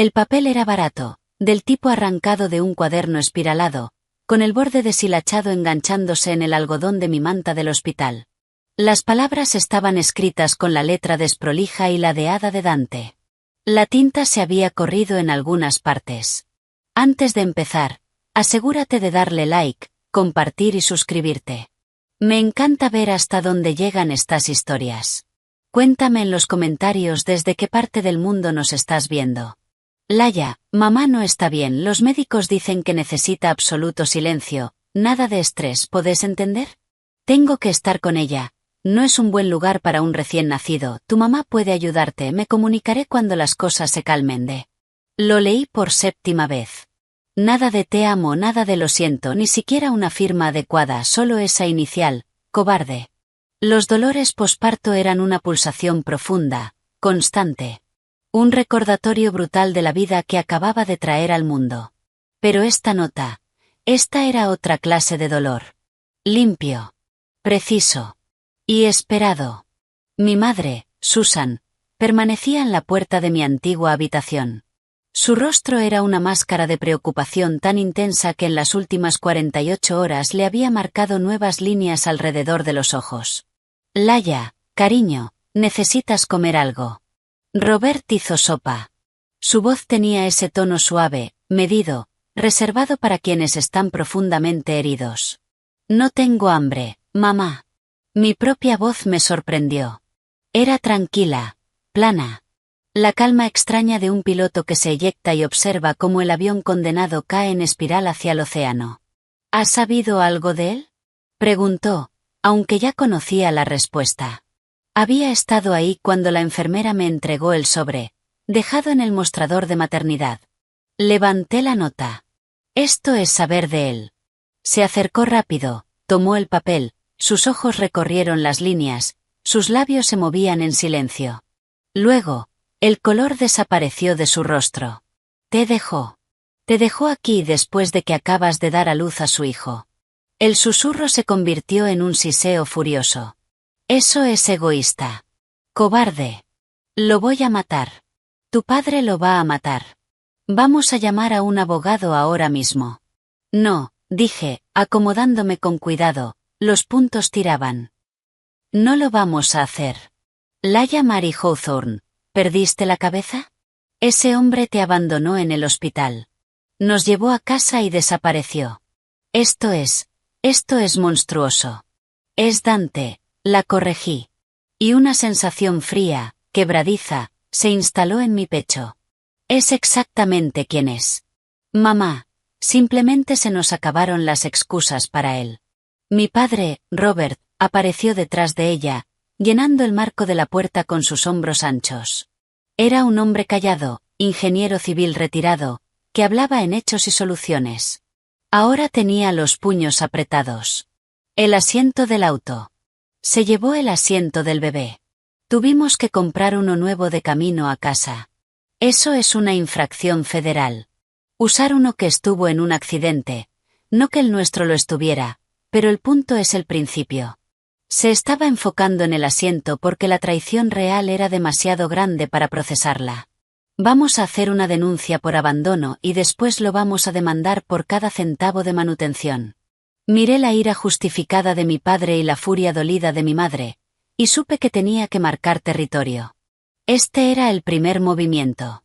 El papel era barato, del tipo arrancado de un cuaderno espiralado, con el borde deshilachado enganchándose en el algodón de mi manta del hospital. Las palabras estaban escritas con la letra desprolija y ladeada de Dante. La tinta se había corrido en algunas partes. Antes de empezar, asegúrate de darle like, compartir y suscribirte. Me encanta ver hasta dónde llegan estas historias. Cuéntame en los comentarios desde qué parte del mundo nos estás viendo. Laia, mamá no está bien, los médicos dicen que necesita absoluto silencio, nada de estrés, ¿puedes entender? Tengo que estar con ella. No es un buen lugar para un recién nacido, tu mamá puede ayudarte, me comunicaré cuando las cosas se calmen de. Lo leí por 7ª vez. Nada de te amo, nada de lo siento, ni siquiera una firma adecuada, solo esa inicial, cobarde. Los dolores posparto eran una pulsación profunda, constante. Un recordatorio brutal de la vida que acababa de traer al mundo. Pero esta era otra clase de dolor. Limpio. Preciso. Y esperado. Mi madre, Susan, permanecía en la puerta de mi antigua habitación. Su rostro era una máscara de preocupación tan intensa que en las últimas 48 horas le había marcado nuevas líneas alrededor de los ojos. Laia, cariño, necesitas comer algo. Robert hizo sopa. Su voz tenía ese tono suave, medido, reservado para quienes están profundamente heridos. No tengo hambre, mamá. Mi propia voz me sorprendió. Era tranquila, plana. La calma extraña de un piloto que se eyecta y observa cómo el avión condenado cae en espiral hacia el océano. ¿Has sabido algo de él? Preguntó, aunque ya conocía la respuesta. Había estado ahí cuando la enfermera me entregó el sobre, dejado en el mostrador de maternidad. Levanté la nota. Esto es saber de él. Se acercó rápido, tomó el papel, sus ojos recorrieron las líneas, sus labios se movían en silencio. Luego, el color desapareció de su rostro. Te dejó aquí después de que acabas de dar a luz a su hijo. El susurro se convirtió en un siseo furioso. Eso es egoísta. Cobarde. Lo voy a matar. Tu padre lo va a matar. Vamos a llamar a un abogado ahora mismo. No, dije, acomodándome con cuidado, los puntos tiraban. No lo vamos a hacer. Laia Mary Hawthorne, ¿perdiste la cabeza? Ese hombre te abandonó en el hospital. Nos llevó a casa y desapareció. Esto es monstruoso. Es Dante. La corregí. Y una sensación fría, quebradiza, se instaló en mi pecho. Es exactamente quien es. Mamá, simplemente se nos acabaron las excusas para él. Mi padre, Robert, apareció detrás de ella, llenando el marco de la puerta con sus hombros anchos. Era un hombre callado, ingeniero civil retirado, que hablaba en hechos y soluciones. Ahora tenía los puños apretados. El asiento del auto. Se llevó el asiento del bebé. Tuvimos que comprar uno nuevo de camino a casa. Eso es una infracción federal. Usar uno que estuvo en un accidente, no que el nuestro lo estuviera, pero el punto es el principio. Se estaba enfocando en el asiento porque la traición real era demasiado grande para procesarla. Vamos a hacer una denuncia por abandono y después lo vamos a demandar por cada centavo de manutención. Miré la ira justificada de mi padre y la furia dolida de mi madre, y supe que tenía que marcar territorio. Este era el primer movimiento.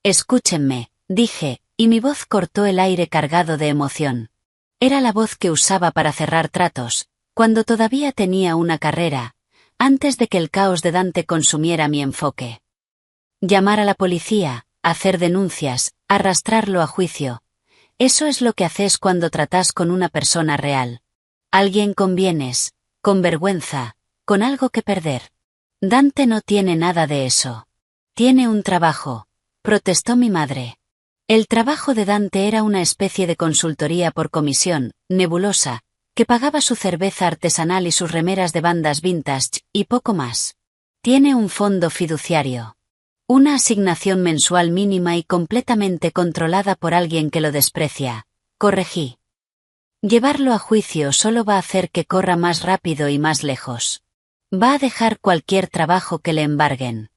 Escúchenme, dije, y mi voz cortó el aire cargado de emoción. Era la voz que usaba para cerrar tratos, cuando todavía tenía una carrera, antes de que el caos de Dante consumiera mi enfoque. Llamar a la policía, hacer denuncias, arrastrarlo a juicio. Eso es lo que haces cuando tratas con una persona real. Alguien con bienes, con vergüenza, con algo que perder. Dante no tiene nada de eso. Tiene un trabajo, protestó mi madre. El trabajo de Dante era una especie de consultoría por comisión, nebulosa, que pagaba su cerveza artesanal y sus remeras de bandas vintage, y poco más. Tiene un fondo fiduciario. Una asignación mensual mínima y completamente controlada por alguien que lo desprecia, corregí. Llevarlo a juicio solo va a hacer que corra más rápido y más lejos. Va a dejar cualquier trabajo que le embarguen.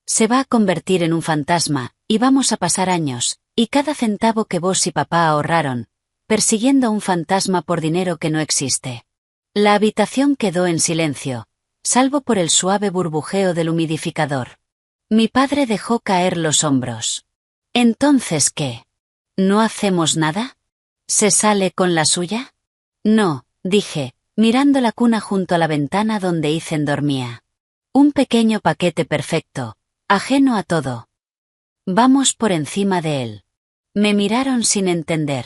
Se va a convertir en un fantasma, y vamos a pasar años, y cada centavo que vos y papá ahorraron, persiguiendo a un fantasma por dinero que no existe. La habitación quedó en silencio, salvo por el suave burbujeo del humidificador. Mi padre dejó caer los hombros. ¿Entonces qué? ¿No hacemos nada? ¿Se sale con la suya? No, dije, mirando la cuna junto a la ventana donde Ethan dormía. Un pequeño paquete perfecto, ajeno a todo. Vamos por encima de él. Me miraron sin entender.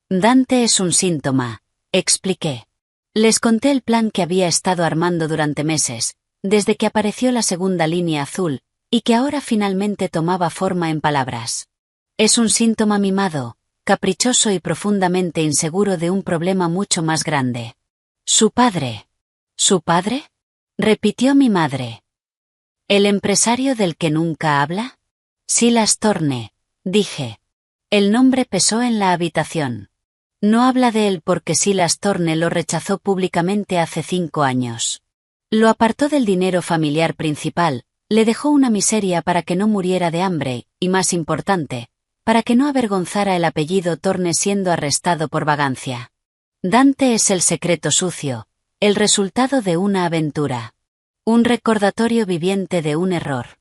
Dante es un síntoma, expliqué. Les conté el plan que había estado armando durante meses, desde que apareció la segunda línea azul, y que ahora finalmente tomaba forma en palabras. Es un síntoma mimado, caprichoso y profundamente inseguro de un problema mucho más grande. ¿Su padre? ¿Su padre? Repitió mi madre. ¿El empresario del que nunca habla? Silas Thorne, dije. El nombre pesó en la habitación. No habla de él porque Silas Thorne lo rechazó públicamente hace 5 años. Lo apartó del dinero familiar principal, le dejó una miseria para que no muriera de hambre, y más importante, para que no avergonzara el apellido Thorne siendo arrestado por vagancia. Dante es el secreto sucio, el resultado de una aventura. Un recordatorio viviente de un error.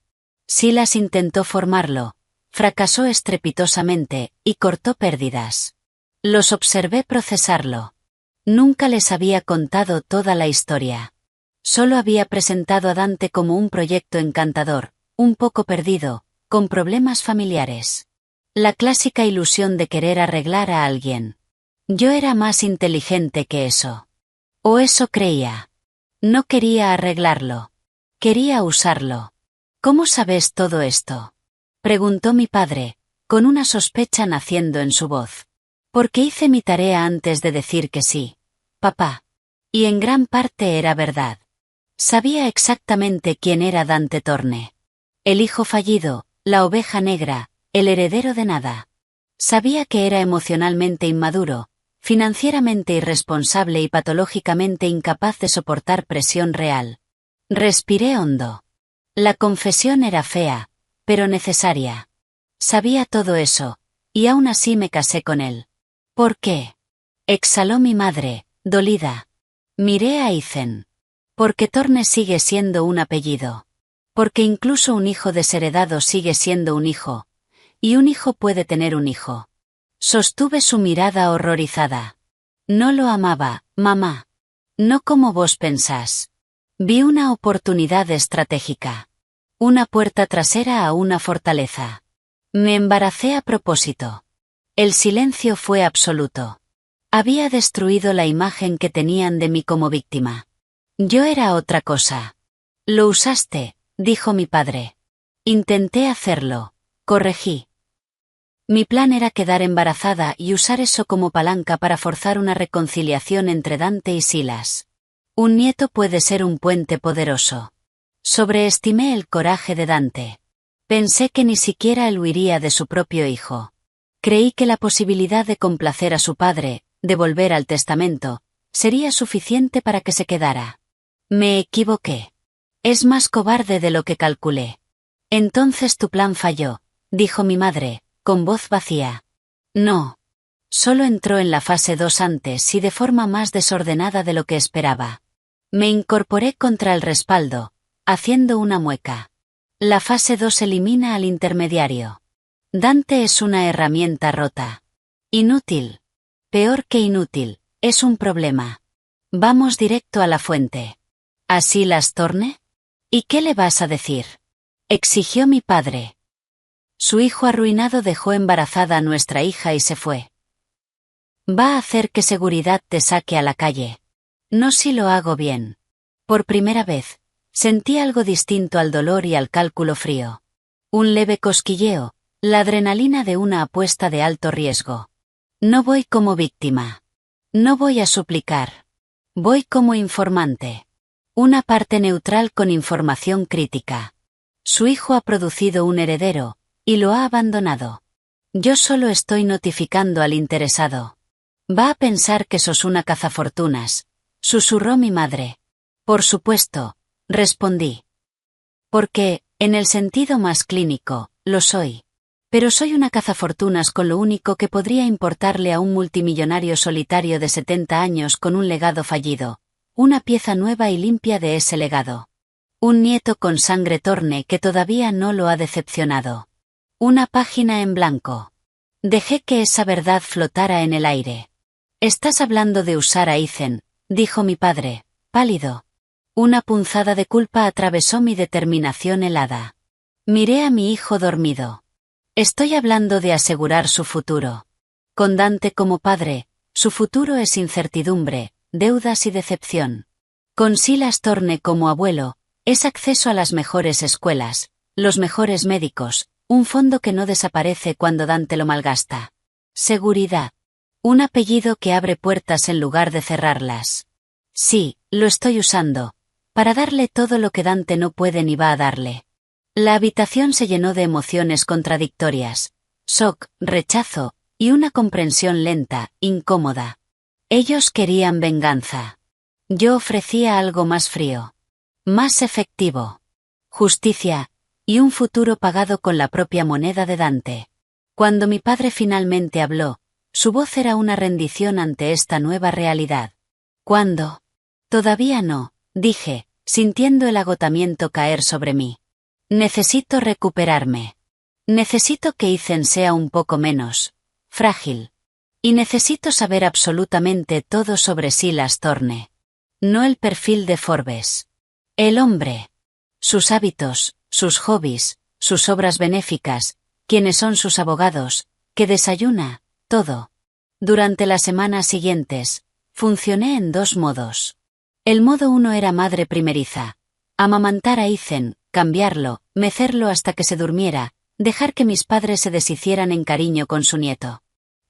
Silas intentó formarlo, fracasó estrepitosamente, y cortó pérdidas. Los observé procesarlo. Nunca les había contado toda la historia. Solo había presentado a Dante como un proyecto encantador, un poco perdido, con problemas familiares. La clásica ilusión de querer arreglar a alguien. Yo era más inteligente que eso. O eso creía. No quería arreglarlo. Quería usarlo. ¿Cómo sabes todo esto? Preguntó mi padre, con una sospecha naciendo en su voz. Porque hice mi tarea antes de decir que sí, papá. Y en gran parte era verdad. Sabía exactamente quién era Dante Thorne. El hijo fallido, la oveja negra, el heredero de nada. Sabía que era emocionalmente inmaduro, financieramente irresponsable y patológicamente incapaz de soportar presión real. Respiré hondo. La confesión era fea, pero necesaria. Sabía todo eso, y aún así me casé con él. ¿Por qué? Exhaló mi madre, dolida. Miré a Ethan. Porque Thorne sigue siendo un apellido. Porque incluso un hijo desheredado sigue siendo un hijo. Y un hijo puede tener un hijo. Sostuve su mirada horrorizada. No lo amaba, mamá. No como vos pensás. Vi una oportunidad estratégica. Una puerta trasera a una fortaleza. Me embaracé a propósito. El silencio fue absoluto. Había destruido la imagen que tenían de mí como víctima. Yo era otra cosa. Lo usaste, dijo mi padre. Intenté hacerlo, corregí. Mi plan era quedar embarazada y usar eso como palanca para forzar una reconciliación entre Dante y Silas. Un nieto puede ser un puente poderoso. Sobreestimé el coraje de Dante. Pensé que ni siquiera él huiría de su propio hijo. Creí que la posibilidad de complacer a su padre, de volver al testamento, sería suficiente para que se quedara. Me equivoqué. Es más cobarde de lo que calculé. Entonces tu plan falló, dijo mi madre, con voz vacía. No. Solo entró en la fase 2 antes y de forma más desordenada de lo que esperaba. Me incorporé contra el respaldo, haciendo una mueca. La fase 2 elimina al intermediario. Dante es una herramienta rota. Inútil. Peor que inútil, es un problema. Vamos directo a la fuente. ¿A Silas Thorne? ¿Y qué le vas a decir? Exigió mi padre. Su hijo arruinado dejó embarazada a nuestra hija y se fue. Va a hacer que seguridad te saque a la calle. No si lo hago bien. Por primera vez, sentí algo distinto al dolor y al cálculo frío. Un leve cosquilleo, la adrenalina de una apuesta de alto riesgo. No voy como víctima. No voy a suplicar. Voy como informante. Una parte neutral con información crítica. Su hijo ha producido un heredero, y lo ha abandonado. Yo solo estoy notificando al interesado. Va a pensar que sos una cazafortunas, susurró mi madre. Por supuesto, respondí. Porque, En el sentido más clínico, lo soy. Pero soy una cazafortunas con lo único que podría importarle a un multimillonario solitario de 70 años con un legado fallido, una pieza nueva y limpia de ese legado. Un nieto con sangre Thorne que todavía no lo ha decepcionado. Una página en blanco. Dejé que esa verdad flotara en el aire. «Estás hablando de usar a Ethan», dijo mi padre, pálido. Una punzada de culpa atravesó mi determinación helada. Miré a mi hijo dormido. Estoy hablando de asegurar su futuro. Con Dante como padre, su futuro es incertidumbre, deudas y decepción. Con Silas Thorne como abuelo, es acceso a las mejores escuelas, los mejores médicos, un fondo que no desaparece cuando Dante lo malgasta. Seguridad. Un apellido que abre puertas en lugar de cerrarlas. Sí, lo estoy usando, para darle todo lo que Dante no puede ni va a darle. La habitación se llenó de emociones contradictorias, shock, rechazo, y una comprensión lenta, incómoda. Ellos querían venganza. Yo ofrecía algo más frío. Más efectivo. Justicia, y un futuro pagado con la propia moneda de Dante. Cuando mi padre finalmente habló, su voz era una rendición ante esta nueva realidad. ¿Cuándo? Todavía no, dije, sintiendo el agotamiento caer sobre mí. Necesito recuperarme. Necesito que Ethan sea un poco menos frágil. Y necesito saber absolutamente todo sobre Silas Thorne. No el perfil de Forbes. El hombre. Sus hábitos, sus hobbies, sus obras benéficas, quiénes son sus abogados, qué desayuna, todo. Durante las semanas siguientes, funcioné en dos modos. El modo 1 era madre primeriza. Amamantar a Ethan, cambiarlo, mecerlo hasta que se durmiera, dejar que mis padres se deshicieran en cariño con su nieto.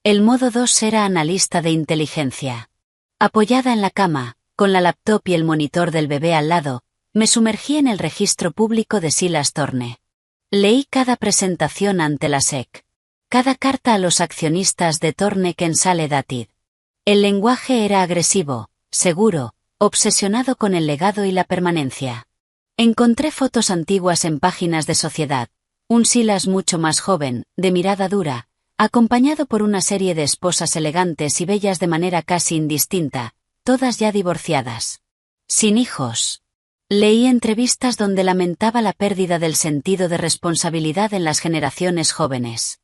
El modo 2 era analista de inteligencia. Apoyada en la cama, con la laptop y el monitor del bebé al lado, me sumergí en el registro público de Silas Thorne. Leí cada presentación ante la SEC. Cada carta a los accionistas de Thorne Consolidated. El lenguaje era agresivo, seguro, obsesionado con el legado y la permanencia. Encontré fotos antiguas en páginas de sociedad, un Silas mucho más joven, de mirada dura, acompañado por una serie de esposas elegantes y bellas de manera casi indistinta, todas ya divorciadas. Sin hijos. Leí entrevistas donde lamentaba la pérdida del sentido de responsabilidad en las generaciones jóvenes.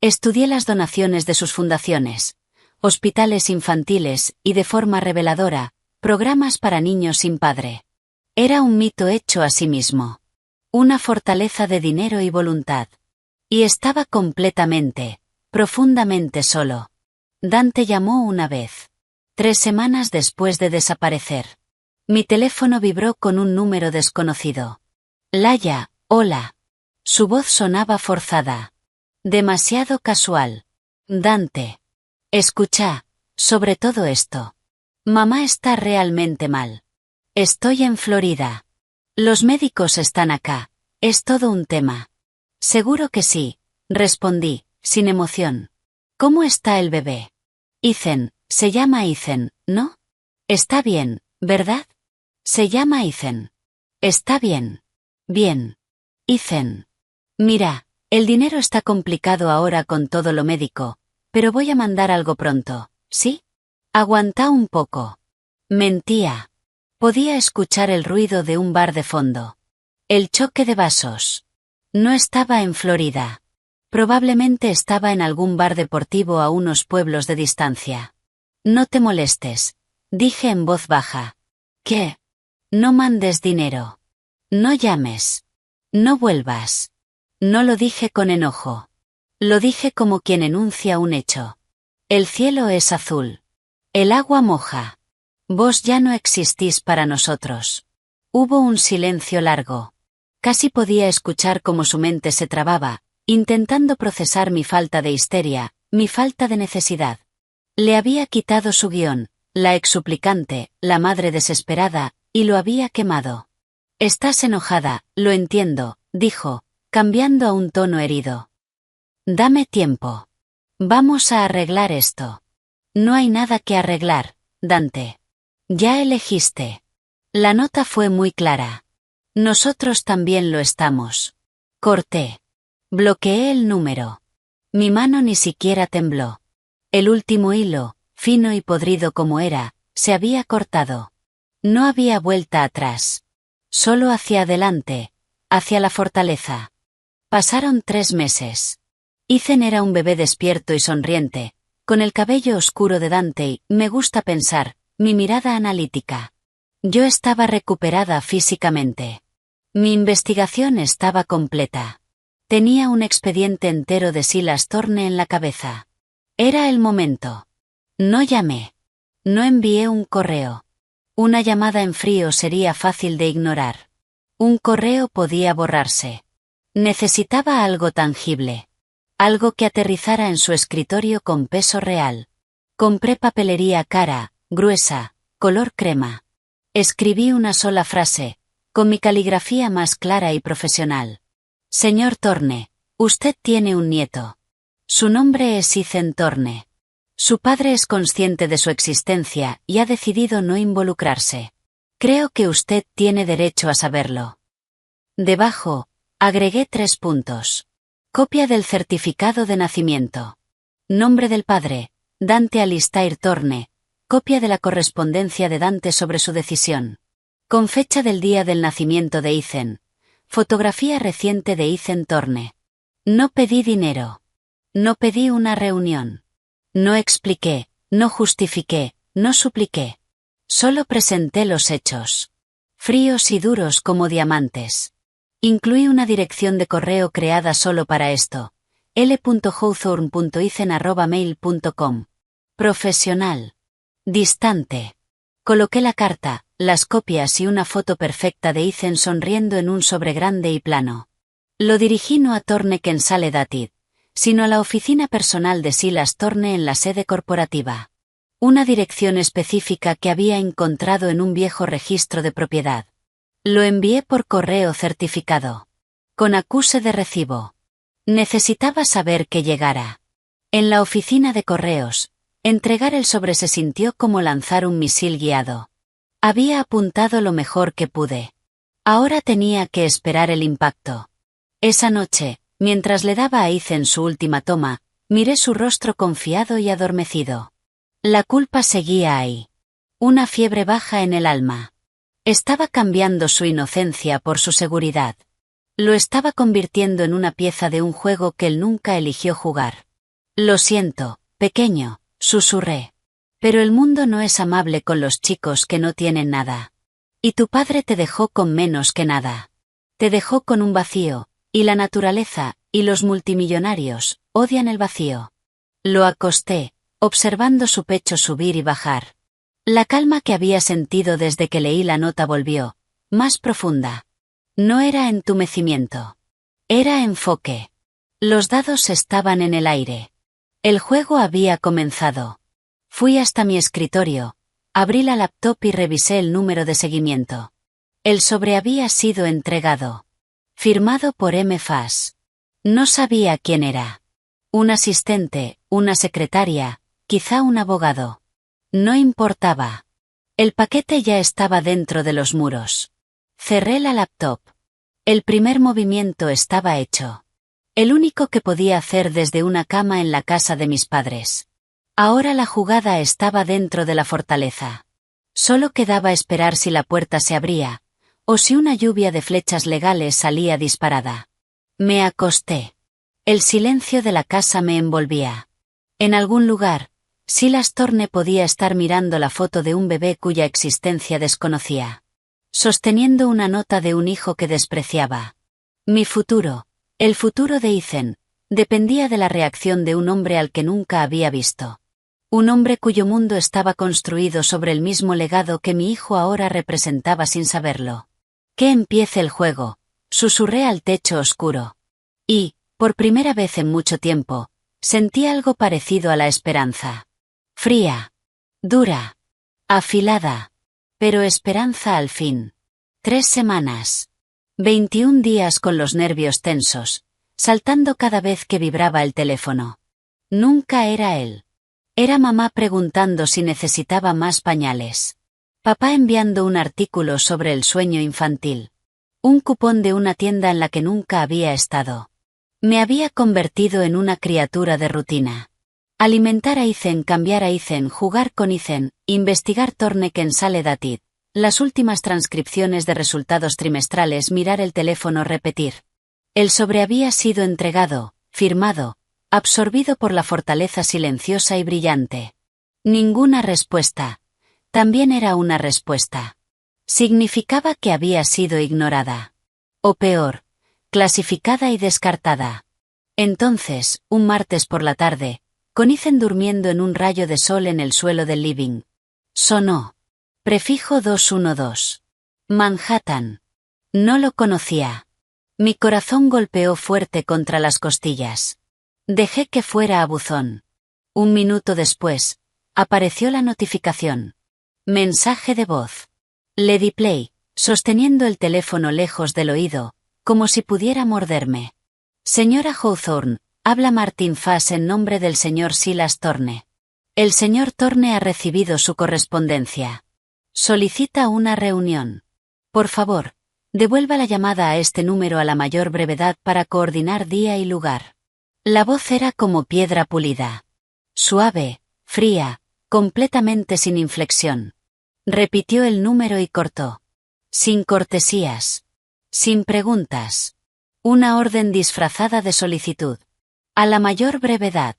Estudié las donaciones de sus fundaciones, hospitales infantiles y, de forma reveladora, programas para niños sin padre. Era un mito hecho a sí mismo. Una fortaleza de dinero y voluntad. Y estaba completamente, profundamente solo. Dante llamó una vez. 3 semanas después de desaparecer. Mi teléfono vibró con un número desconocido. Laia, hola. Su voz sonaba forzada. Demasiado casual. Dante. Escucha, sobre todo esto. Mamá está realmente mal. Estoy en Florida. Los médicos están acá, es todo un tema. Seguro que sí, respondí, sin emoción. ¿Cómo está el bebé? Ethan, se llama Ethan, ¿no? Está bien, ¿verdad? Se llama Ethan. Está bien. Bien. Ethan. Mira, el dinero está complicado ahora con todo lo médico, pero voy a mandar algo pronto, ¿sí? Aguanta un poco. Mentía. Podía escuchar el ruido de un bar de fondo. El choque de vasos. No estaba en Florida. Probablemente estaba en algún bar deportivo a unos pueblos de distancia. No te molestes, dije en voz baja. ¿Qué? No mandes dinero. No llames. No vuelvas. No lo dije con enojo. Lo dije como quien enuncia un hecho. El cielo es azul. El agua moja. Vos ya no existís para nosotros. Hubo un silencio largo. Casi podía escuchar cómo su mente se trababa, intentando procesar mi falta de histeria, mi falta de necesidad. Le había quitado su guión, la ex suplicante, la madre desesperada, y lo había quemado. Estás enojada, lo entiendo, dijo, cambiando a un tono herido. Dame tiempo. Vamos a arreglar esto. No hay nada que arreglar, Dante. Ya elegiste. La nota fue muy clara. Nosotros también lo estamos. Corté. Bloqueé el número. Mi mano ni siquiera tembló. El último hilo, fino y podrido como era, se había cortado. No había vuelta atrás. Solo hacia adelante, hacia la fortaleza. Pasaron 3 meses. Ethan era un bebé despierto y sonriente, con el cabello oscuro de Dante y, me gusta pensar, mi mirada analítica. Yo estaba recuperada físicamente. Mi investigación estaba completa. Tenía un expediente entero de Silas Thorne en la cabeza. Era el momento. No llamé. No envié un correo. Una llamada en frío sería fácil de ignorar. Un correo podía borrarse. Necesitaba algo tangible. Algo que aterrizara en su escritorio con peso real. Compré papelería cara, gruesa, color crema. Escribí una sola frase, con mi caligrafía más clara y profesional. Señor Thorne, usted tiene un nieto. Su nombre es Ethan Thorne. Su padre es consciente de su existencia y ha decidido no involucrarse. Creo que usted tiene derecho a saberlo. Debajo, agregué 3 puntos. Copia del certificado de nacimiento. Nombre del padre, Dante Alistair Thorne. Copia de la correspondencia de Dante sobre su decisión. Con fecha del día del nacimiento de Ethan. Fotografía reciente de Ethan Thorne. No pedí dinero. No pedí una reunión. No expliqué, no justifiqué, no supliqué. Solo presenté los hechos. Fríos y duros como diamantes. Incluí una dirección de correo creada solo para esto. l.hawthorne.ethan@mail.com. Profesional. Distante. Coloqué la carta, las copias y una foto perfecta de Ethan sonriendo en un sobre grande y plano. Lo dirigí no a Thorne Kensaledad, sino a la oficina personal de Silas Thorne en la sede corporativa. Una dirección específica que había encontrado en un viejo registro de propiedad. Lo envié por correo certificado. Con acuse de recibo. Necesitaba saber que llegara. En la oficina de correos, entregar el sobre se sintió como lanzar un misil guiado. Había apuntado lo mejor que pude. Ahora tenía que esperar el impacto. Esa noche, mientras le daba a Ethan su última toma, miré su rostro confiado y adormecido. La culpa seguía ahí. Una fiebre baja en el alma. Estaba cambiando su inocencia por su seguridad. Lo estaba convirtiendo en una pieza de un juego que él nunca eligió jugar. Lo siento, pequeño, susurré. Pero el mundo no es amable con los chicos que no tienen nada. Y tu padre te dejó con menos que nada. Te dejó con un vacío, y la naturaleza, y los multimillonarios, odian el vacío. Lo acosté, observando su pecho subir y bajar. La calma que había sentido desde que leí la nota volvió, más profunda. No era entumecimiento. Era enfoque. Los dados estaban en el aire. El juego había comenzado. Fui hasta mi escritorio, abrí la laptop y revisé el número de seguimiento. El sobre había sido entregado. Firmado por M. Fass. No sabía quién era. Un asistente, una secretaria, quizá un abogado. No importaba. El paquete ya estaba dentro de los muros. Cerré la laptop. El primer movimiento estaba hecho. El único que podía hacer desde una cama en la casa de mis padres. Ahora la jugada estaba dentro de la fortaleza. Solo quedaba esperar si la puerta se abría, o si una lluvia de flechas legales salía disparada. Me acosté. El silencio de la casa me envolvía. En algún lugar, Silas Thorne podía estar mirando la foto de un bebé cuya existencia desconocía. Sosteniendo una nota de un hijo que despreciaba. Mi futuro, el futuro de Ethan, dependía de la reacción de un hombre al que nunca había visto. Un hombre cuyo mundo estaba construido sobre el mismo legado que mi hijo ahora representaba sin saberlo. Que empiece el juego, susurré al techo oscuro. Y, por primera vez en mucho tiempo, sentí algo parecido a la esperanza. Fría. Dura. Afilada. Pero esperanza al fin. 3 semanas. 21 días con los nervios tensos, saltando cada vez que vibraba el teléfono. Nunca era él. Era mamá preguntando si necesitaba más pañales. Papá enviando un artículo sobre el sueño infantil. Un cupón de una tienda en la que nunca había estado. Me había convertido en una criatura de rutina. Alimentar a Ethan, cambiar a Ethan, jugar con Ethan, investigar Torneken Sale Datit, las últimas transcripciones de resultados trimestrales, mirar el teléfono, repetir. El sobre había sido entregado, firmado, absorbido por la fortaleza silenciosa y brillante. Ninguna respuesta. También era una respuesta. Significaba que había sido ignorada. O peor, clasificada y descartada. Entonces, un martes por la tarde, con Ethan durmiendo en un rayo de sol en el suelo del living. Sonó. Prefijo 212. Manhattan. No lo conocía. Mi corazón golpeó fuerte contra las costillas. Dejé que fuera a buzón. Un minuto después, apareció la notificación. Mensaje de voz. Le di play, sosteniendo el teléfono lejos del oído, como si pudiera morderme. Señora Hawthorne, habla Martin Fass en nombre del señor Silas Thorne. El señor Thorne ha recibido su correspondencia. Solicita una reunión. Por favor, devuelva la llamada a este número a la mayor brevedad para coordinar día y lugar. La voz era como piedra pulida. Suave, fría, completamente sin inflexión. Repitió el número y cortó. Sin cortesías. Sin preguntas. Una orden disfrazada de solicitud. A la mayor brevedad.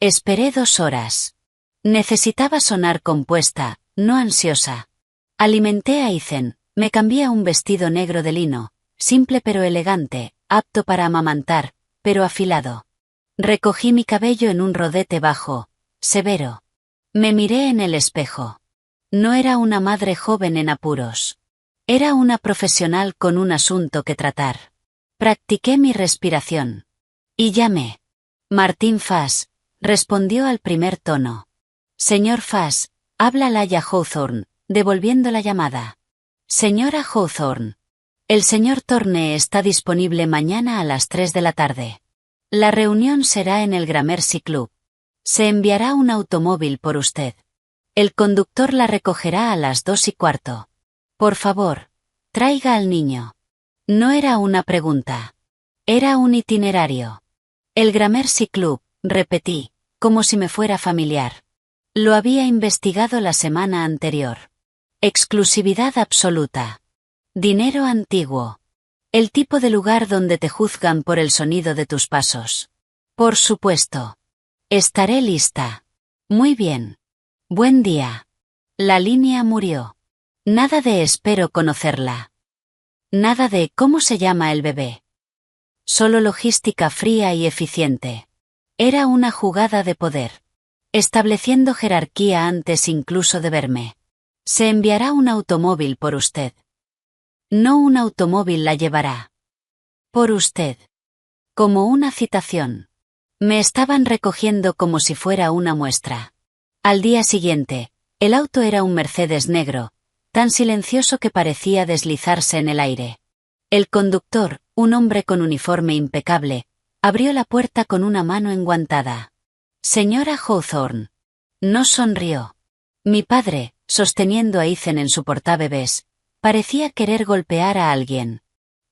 Esperé 2 horas. Necesitaba sonar compuesta, no ansiosa. Alimenté a Ethan, me cambié a un vestido negro de lino, simple pero elegante, apto para amamantar, pero afilado. Recogí mi cabello en un rodete bajo, severo. Me miré en el espejo. No era una madre joven en apuros. Era una profesional con un asunto que tratar. Practiqué mi respiración. Y llamé. Martin Fass, respondió al primer tono. Señor Fass, habla Laia Hawthorne, devolviendo la llamada. Señora Hawthorne. El señor Thorne está disponible mañana a las 3 de la tarde. La reunión será en el Gramercy Club. Se enviará un automóvil por usted. El conductor la recogerá a las 2:15. Por favor, traiga al niño. No era una pregunta. Era un itinerario. El Gramercy Club, repetí, como si me fuera familiar. Lo había investigado la semana anterior. Exclusividad absoluta. Dinero antiguo. El tipo de lugar donde te juzgan por el sonido de tus pasos. Por supuesto. Estaré lista. Muy bien. Buen día. La línea murió. Nada de espero conocerla. Nada de ¿cómo se llama el bebé? Solo logística fría y eficiente. Era una jugada de poder. Estableciendo jerarquía antes incluso de verme. Se enviará un automóvil por usted. No un automóvil la llevará. Por usted. Como una citación. Me estaban recogiendo como si fuera una muestra. Al día siguiente, el auto era un Mercedes negro, tan silencioso que parecía deslizarse en el aire. El conductor, un hombre con uniforme impecable, abrió la puerta con una mano enguantada. Señora Hawthorne. No sonrió. Mi padre, sosteniendo a Ethan en su portabebés, parecía querer golpear a alguien.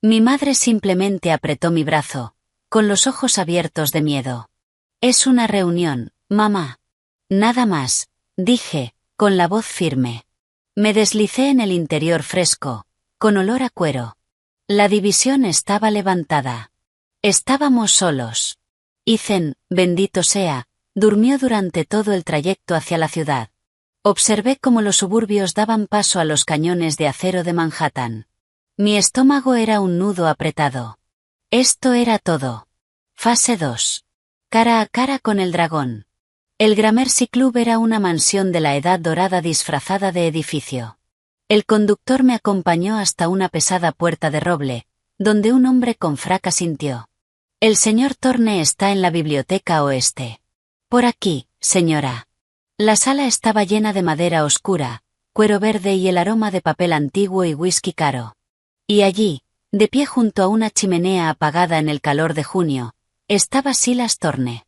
Mi madre simplemente apretó mi brazo, con los ojos abiertos de miedo. Es una reunión, mamá. Nada más, dije, con la voz firme. Me deslicé en el interior fresco, con olor a cuero. La división estaba levantada. Estábamos solos. Ethan, bendito sea, durmió durante todo el trayecto hacia la ciudad. Observé cómo los suburbios daban paso a los cañones de acero de Manhattan. Mi estómago era un nudo apretado. Esto era todo. Fase 2. Cara a cara con el dragón. El Gramercy Club era una mansión de la Edad Dorada disfrazada de edificio. El conductor me acompañó hasta una pesada puerta de roble, donde un hombre con fraca sintió. El señor Thorne está en la biblioteca oeste. Por aquí, señora. La sala estaba llena de madera oscura, cuero verde y el aroma de papel antiguo y whisky caro. Y allí, de pie junto a una chimenea apagada en el calor de junio, estaba Silas Thorne.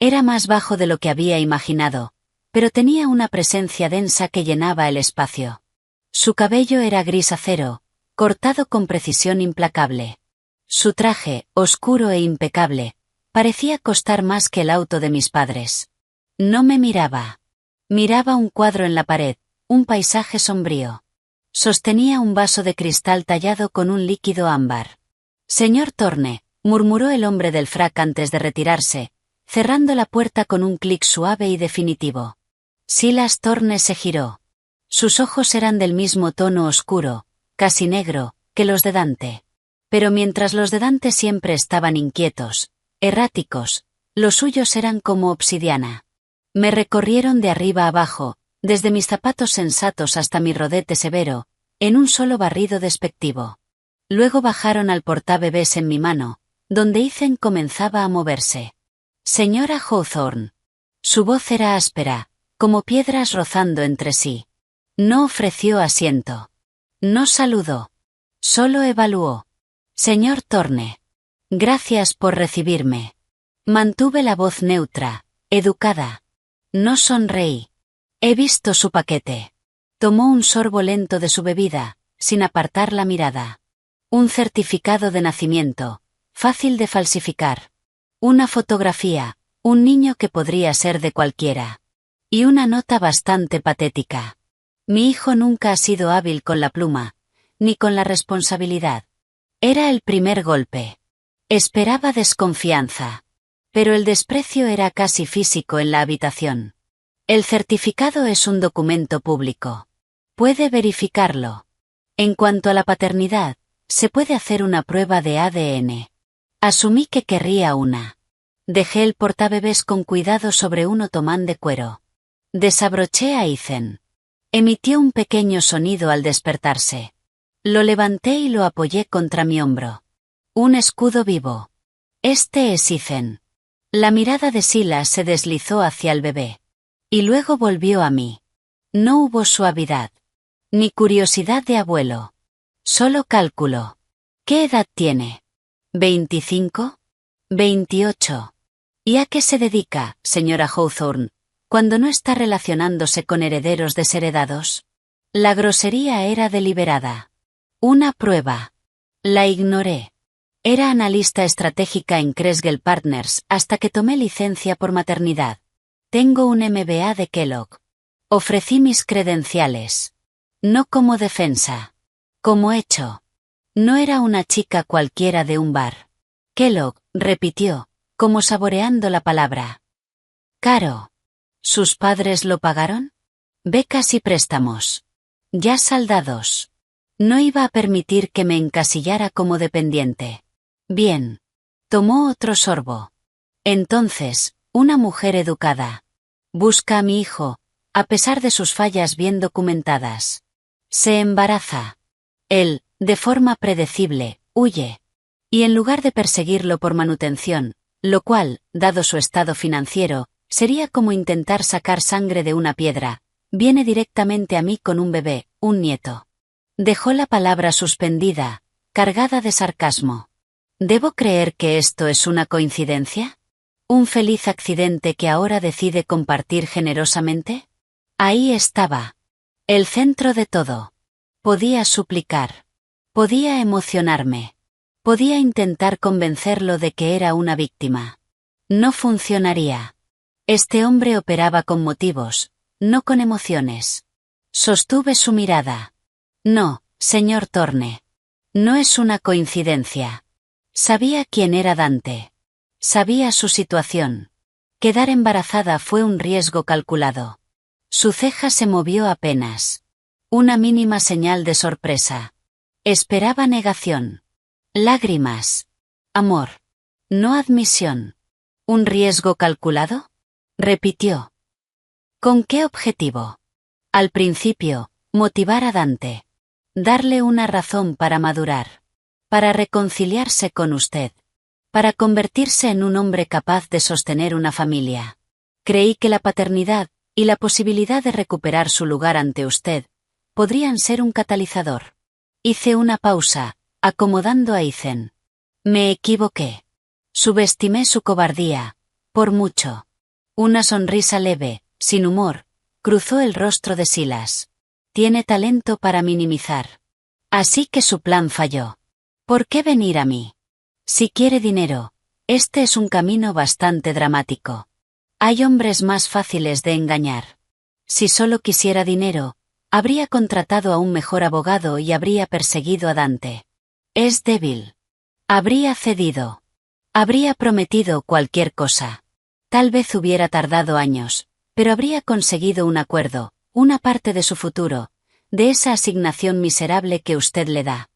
Era más bajo de lo que había imaginado, pero tenía una presencia densa que llenaba el espacio. Su cabello era gris acero, cortado con precisión implacable. Su traje, oscuro e impecable, parecía costar más que el auto de mis padres. No me miraba. Miraba un cuadro en la pared, un paisaje sombrío. Sostenía un vaso de cristal tallado con un líquido ámbar. Señor Thorne, murmuró el hombre del frac antes de retirarse, cerrando la puerta con un clic suave y definitivo. Silas Thorne se giró. Sus ojos eran del mismo tono oscuro, casi negro, que los de Dante. Pero mientras los de Dante siempre estaban inquietos, erráticos, los suyos eran como obsidiana. Me recorrieron de arriba abajo, desde mis zapatos sensatos hasta mi rodete severo, en un solo barrido despectivo. Luego bajaron al portabebés en mi mano, donde Ethan comenzaba a moverse. Señora Hawthorne. Su voz era áspera, como piedras rozando entre sí. No ofreció asiento. No saludó. Solo evaluó. Señor Thorne. Gracias por recibirme. Mantuve la voz neutra, educada. No sonreí. He visto su paquete. Tomó un sorbo lento de su bebida, sin apartar la mirada. Un certificado de nacimiento, fácil de falsificar. Una fotografía, un niño que podría ser de cualquiera. Y una nota bastante patética. Mi hijo nunca ha sido hábil con la pluma, ni con la responsabilidad. Era el primer golpe. Esperaba desconfianza. Pero el desprecio era casi físico en la habitación. El certificado es un documento público. Puede verificarlo. En cuanto a la paternidad, se puede hacer una prueba de ADN. Asumí que querría una. Dejé el portabebés con cuidado sobre un otomán de cuero. Desabroché a Ethan. Emitió un pequeño sonido al despertarse. Lo levanté y lo apoyé contra mi hombro. Un escudo vivo. Este es Ethan. La mirada de Silas se deslizó hacia el bebé. Y luego volvió a mí. No hubo suavidad. Ni curiosidad de abuelo. Solo cálculo. ¿Qué edad tiene? ¿25? ¿28? ¿Y a qué se dedica, señora Hawthorne, cuando no está relacionándose con herederos desheredados? La grosería era deliberada. Una prueba. La ignoré. Era analista estratégica en Creswell Partners hasta que tomé licencia por maternidad. Tengo un MBA de Kellogg. Ofrecí mis credenciales. No como defensa. Como hecho. No era una chica cualquiera de un bar. Kellogg, repitió, como saboreando la palabra. Caro. ¿Sus padres lo pagaron? Becas y préstamos. Ya saldados. No iba a permitir que me encasillara como dependiente. Bien. Tomó otro sorbo. Entonces, una mujer educada. Busca a mi hijo, a pesar de sus fallas bien documentadas. Se embaraza. Él, de forma predecible, huye. Y en lugar de perseguirlo por manutención, lo cual, dado su estado financiero, sería como intentar sacar sangre de una piedra, viene directamente a mí con un bebé, un nieto. Dejó la palabra suspendida, cargada de sarcasmo. ¿Debo creer que esto es una coincidencia? ¿Un feliz accidente que ahora decide compartir generosamente? Ahí estaba. El centro de todo. Podía suplicar. Podía emocionarme. Podía intentar convencerlo de que era una víctima. No funcionaría. Este hombre operaba con motivos, no con emociones. Sostuve su mirada. No, señor Thorne. No es una coincidencia. Sabía quién era Dante. Sabía su situación. Quedar embarazada fue un riesgo calculado. Su ceja se movió apenas. Una mínima señal de sorpresa. Esperaba negación. Lágrimas. Amor. No admisión. ¿Un riesgo calculado? Repitió. ¿Con qué objetivo? Al principio, motivar a Dante. Darle una razón para madurar. Para reconciliarse con usted. Para convertirse en un hombre capaz de sostener una familia. Creí que la paternidad, y la posibilidad de recuperar su lugar ante usted, podrían ser un catalizador. Hice una pausa, acomodando a Ethan. Me equivoqué. Subestimé su cobardía, por mucho. Una sonrisa leve, sin humor, cruzó el rostro de Silas. Tiene talento para minimizar. Así que su plan falló. ¿Por qué venir a mí? Si quiere dinero, este es un camino bastante dramático. Hay hombres más fáciles de engañar. Si solo quisiera dinero, habría contratado a un mejor abogado y habría perseguido a Dante. Es débil. Habría cedido. Habría prometido cualquier cosa. Tal vez hubiera tardado años, pero habría conseguido un acuerdo, una parte de su futuro, de esa asignación miserable que usted le da.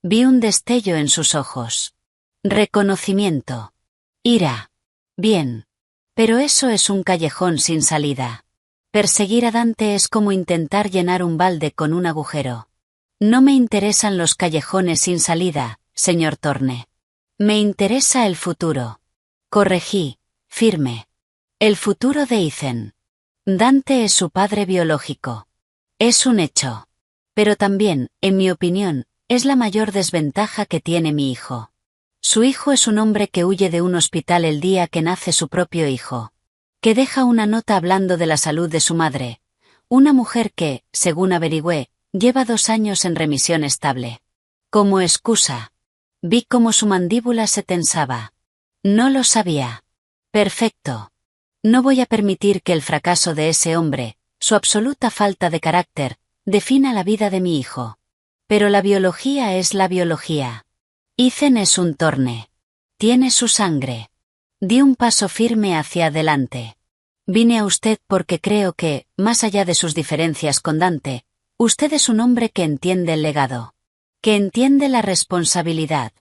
Vi un destello en sus ojos. Reconocimiento. Ira. Bien. Pero eso es un callejón sin salida. Perseguir a Dante es como intentar llenar un balde con un agujero. No me interesan los callejones sin salida, señor Thorne. Me interesa el futuro. Corregí, firme. El futuro de Ethan. Dante es su padre biológico. Es un hecho. Pero también, en mi opinión, es la mayor desventaja que tiene mi hijo. Su hijo es un hombre que huye de un hospital el día que nace su propio hijo. Que deja una nota hablando de la salud de su madre. Una mujer que, según averigüé, lleva 2 años en remisión estable. Como excusa. Vi cómo su mandíbula se tensaba. No lo sabía. Perfecto. No voy a permitir que el fracaso de ese hombre, su absoluta falta de carácter, defina la vida de mi hijo. Pero la biología es la biología. Ethan es un Thorne. Tiene su sangre. Di un paso firme hacia adelante. Vine a usted porque creo que, más allá de sus diferencias con Dante, usted es un hombre que entiende el legado. Que entiende la responsabilidad.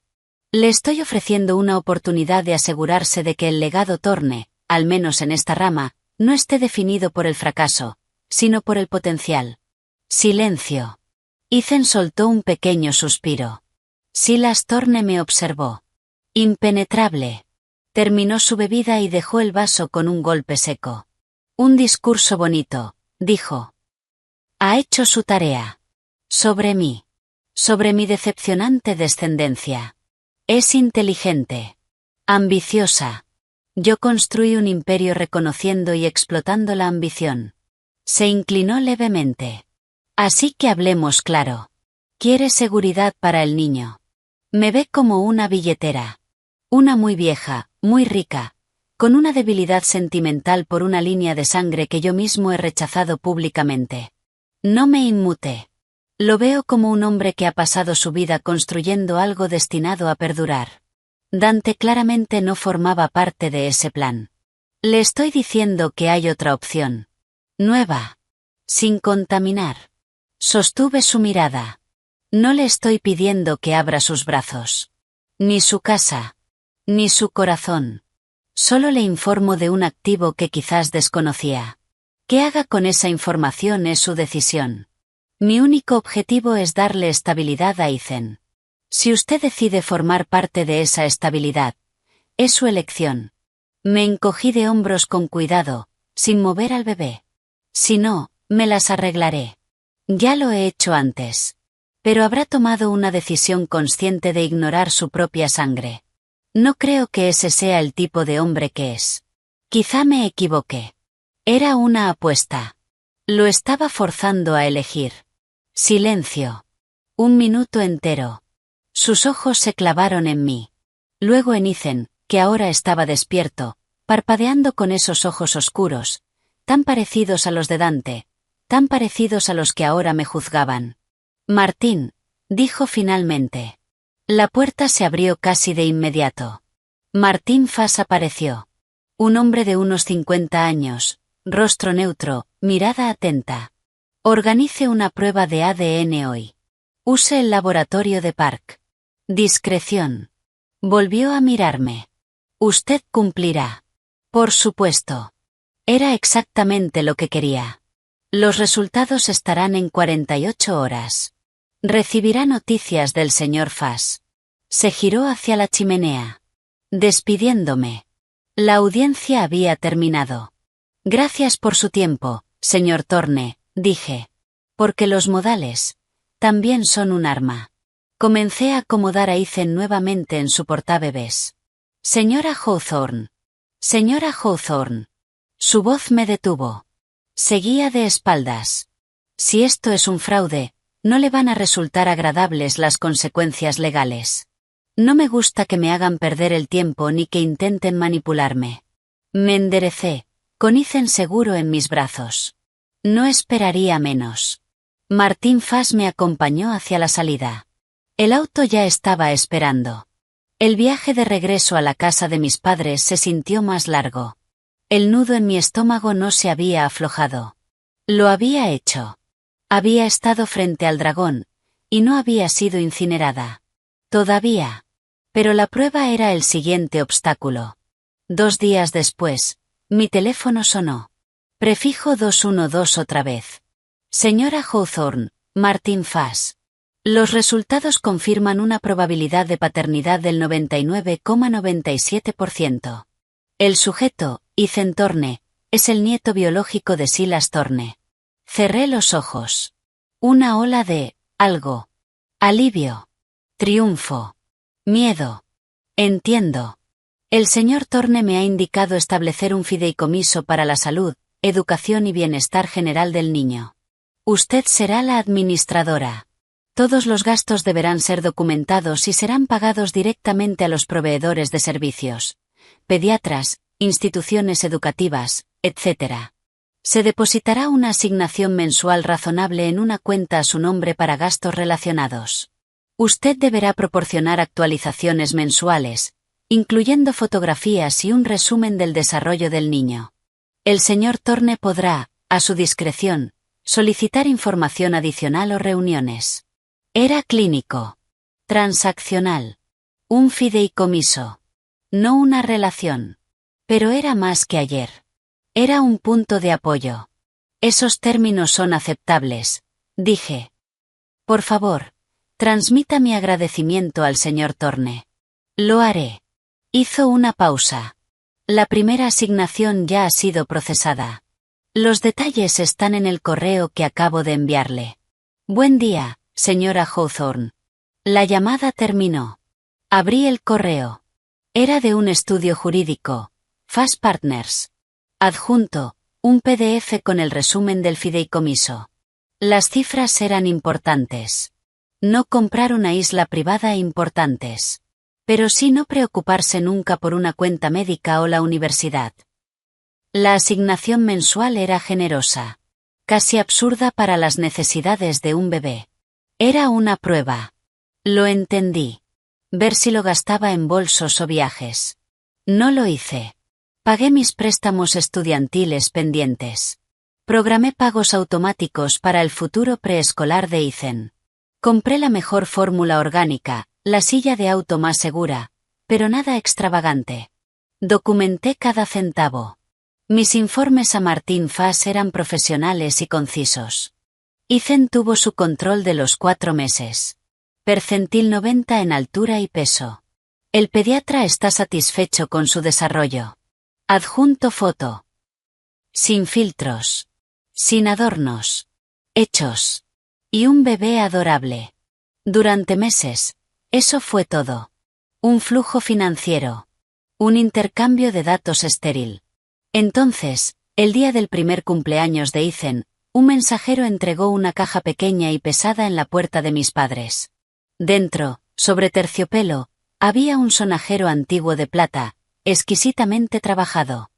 Le estoy ofreciendo una oportunidad de asegurarse de que el legado Thorne, al menos en esta rama, no esté definido por el fracaso, sino por el potencial. Silencio. Ethan soltó un pequeño suspiro. Silas Thorne me observó. Impenetrable. Terminó su bebida y dejó el vaso con un golpe seco. Un discurso bonito, dijo. Ha hecho su tarea. Sobre mí. Sobre mi decepcionante descendencia. Es inteligente. Ambiciosa. Yo construí un imperio reconociendo y explotando la ambición. Se inclinó levemente. Así que hablemos claro. Quiere seguridad para el niño. Me ve como una billetera. Una muy vieja, muy rica, con una debilidad sentimental por una línea de sangre que yo mismo he rechazado públicamente. No me inmuté. Lo veo como un hombre que ha pasado su vida construyendo algo destinado a perdurar. Dante claramente no formaba parte de ese plan. Le estoy diciendo que hay otra opción. Nueva. Sin contaminar. Sostuve su mirada. No le estoy pidiendo que abra sus brazos. Ni su casa. Ni su corazón. Solo le informo de un activo que quizás desconocía. ¿Qué haga con esa información es su decisión? Mi único objetivo es darle estabilidad a Ethan. Si usted decide formar parte de esa estabilidad, es su elección. Me encogí de hombros con cuidado, sin mover al bebé. Si no, me las arreglaré. Ya lo he hecho antes. Pero habrá tomado una decisión consciente de ignorar su propia sangre. No creo que ese sea el tipo de hombre que es. Quizá me equivoqué. Era una apuesta. Lo estaba forzando a elegir. Silencio. 1 minuto entero. Sus ojos se clavaron en mí. Luego en Ethan, que ahora estaba despierto, parpadeando con esos ojos oscuros, tan parecidos a los de Dante, tan parecidos a los que ahora me juzgaban. Martín, dijo finalmente. La puerta se abrió casi de inmediato. Martín Fass apareció. Un hombre de unos 50 años, rostro neutro, mirada atenta. Organice una prueba de ADN hoy. Use el laboratorio de Park. Discreción. Volvió a mirarme. Usted cumplirá. Por supuesto. Era exactamente lo que quería. Los resultados estarán en 48 horas. Recibirá noticias del señor Fass. Se giró hacia la chimenea. Despidiéndome. La audiencia había terminado. Gracias por su tiempo, señor Thorne, dije. Porque los modales también son un arma. Comencé a acomodar a Ethan nuevamente en su portabebés. Señora Hawthorne. Señora Hawthorne. Su voz me detuvo. Seguía de espaldas. Si esto es un fraude, no le van a resultar agradables las consecuencias legales. No me gusta que me hagan perder el tiempo ni que intenten manipularme. Me enderecé, con Ethan seguro en mis brazos. No esperaría menos. Martín Fass me acompañó hacia la salida. El auto ya estaba esperando. El viaje de regreso a la casa de mis padres se sintió más largo. El nudo en mi estómago no se había aflojado. Lo había hecho. Había estado frente al dragón, y no había sido incinerada. Todavía. Pero la prueba era el siguiente obstáculo. 2 días después, mi teléfono sonó. Prefijo 212 otra vez. Señora Hawthorne, Martín Fass. Los resultados confirman una probabilidad de paternidad del 99,97%. El sujeto, Ethan Thorne, es el nieto biológico de Silas Thorne. Cerré los ojos. Una ola de algo. Alivio. Triunfo. Miedo. Entiendo. El señor Thorne me ha indicado establecer un fideicomiso para la salud, educación y bienestar general del niño. Usted será la administradora. Todos los gastos deberán ser documentados y serán pagados directamente a los proveedores de servicios, pediatras, instituciones educativas, etc. Se depositará una asignación mensual razonable en una cuenta a su nombre para gastos relacionados. Usted deberá proporcionar actualizaciones mensuales, incluyendo fotografías y un resumen del desarrollo del niño. El señor Thorne podrá, a su discreción, solicitar información adicional o reuniones. Era clínico. Transaccional. Un fideicomiso. No una relación. Pero era más que ayer. Era un punto de apoyo. Esos términos son aceptables, dije. Por favor, transmita mi agradecimiento al señor Thorne. Lo haré. Hizo una pausa. La primera asignación ya ha sido procesada. Los detalles están en el correo que acabo de enviarle. Buen día, señora Hawthorne. La llamada terminó. Abrí el correo. Era de un estudio jurídico, Fass Partners. Adjunto, un PDF con el resumen del fideicomiso. Las cifras eran importantes. No comprar una isla privada importantes. Pero sí no preocuparse nunca por una cuenta médica o la universidad. La asignación mensual era generosa. Casi absurda para las necesidades de un bebé. Era una prueba. Lo entendí. Ver si lo gastaba en bolsos o viajes. No lo hice. Pagué mis préstamos estudiantiles pendientes. Programé pagos automáticos para el futuro preescolar de Ethan. Compré la mejor fórmula orgánica, la silla de auto más segura, pero nada extravagante. Documenté cada centavo. Mis informes a Martín Fass eran profesionales y concisos. Ethan tuvo su control de los 4 meses. Percentil 90 en altura y peso. El pediatra está satisfecho con su desarrollo. Adjunto foto. Sin filtros. Sin adornos. Hechos. Y un bebé adorable. Durante meses, eso fue todo. Un flujo financiero. Un intercambio de datos estéril. Entonces, el día del primer cumpleaños de Ethan, un mensajero entregó una caja pequeña y pesada en la puerta de mis padres. Dentro, sobre terciopelo, había un sonajero antiguo de plata, exquisitamente trabajado.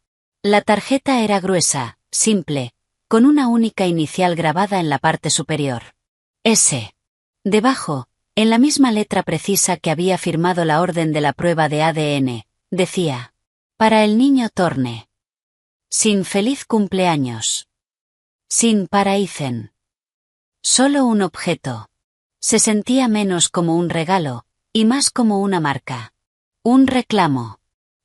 La tarjeta era gruesa, simple, con una única inicial grabada en la parte superior. S. Debajo, en la misma letra precisa que había firmado la orden de la prueba de ADN, decía: para el niño Thorne. Sin feliz cumpleaños. Sin para Ethan. Solo un objeto. Se sentía menos como un regalo, y más como una marca. Un reclamo.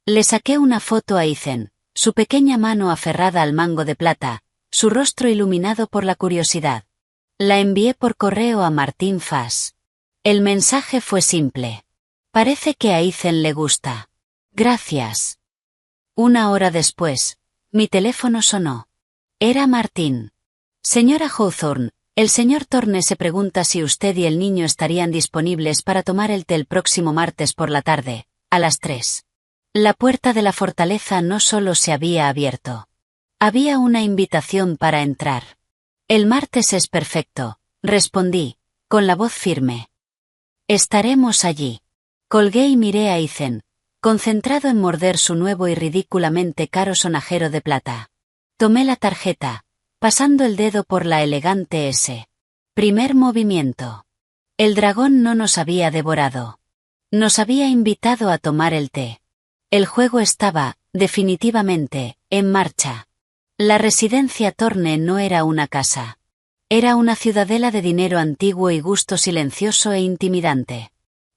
Le saqué una foto a Ethan, su pequeña mano aferrada al mango de plata, su rostro iluminado por la curiosidad. La envié por correo a Martín Fass. El mensaje fue simple. Parece que a Ethan le gusta. Gracias. 1 hora después, mi teléfono sonó. Era Martín. Señora Hawthorne, el señor Thorne se pregunta si usted y el niño estarían disponibles para tomar el té el próximo martes por la tarde, a las 3. La puerta de la fortaleza no solo se había abierto. Había una invitación para entrar. El martes es perfecto, respondí, con la voz firme. Estaremos allí. Colgué y miré a Ethan, concentrado en morder su nuevo y ridículamente caro sonajero de plata. Tomé la tarjeta, pasando el dedo por la elegante S. Primer movimiento. El dragón no nos había devorado. Nos había invitado a tomar el té. El juego estaba, definitivamente, en marcha. La residencia Thorne no era una casa. Era una ciudadela de dinero antiguo y gusto silencioso e intimidante.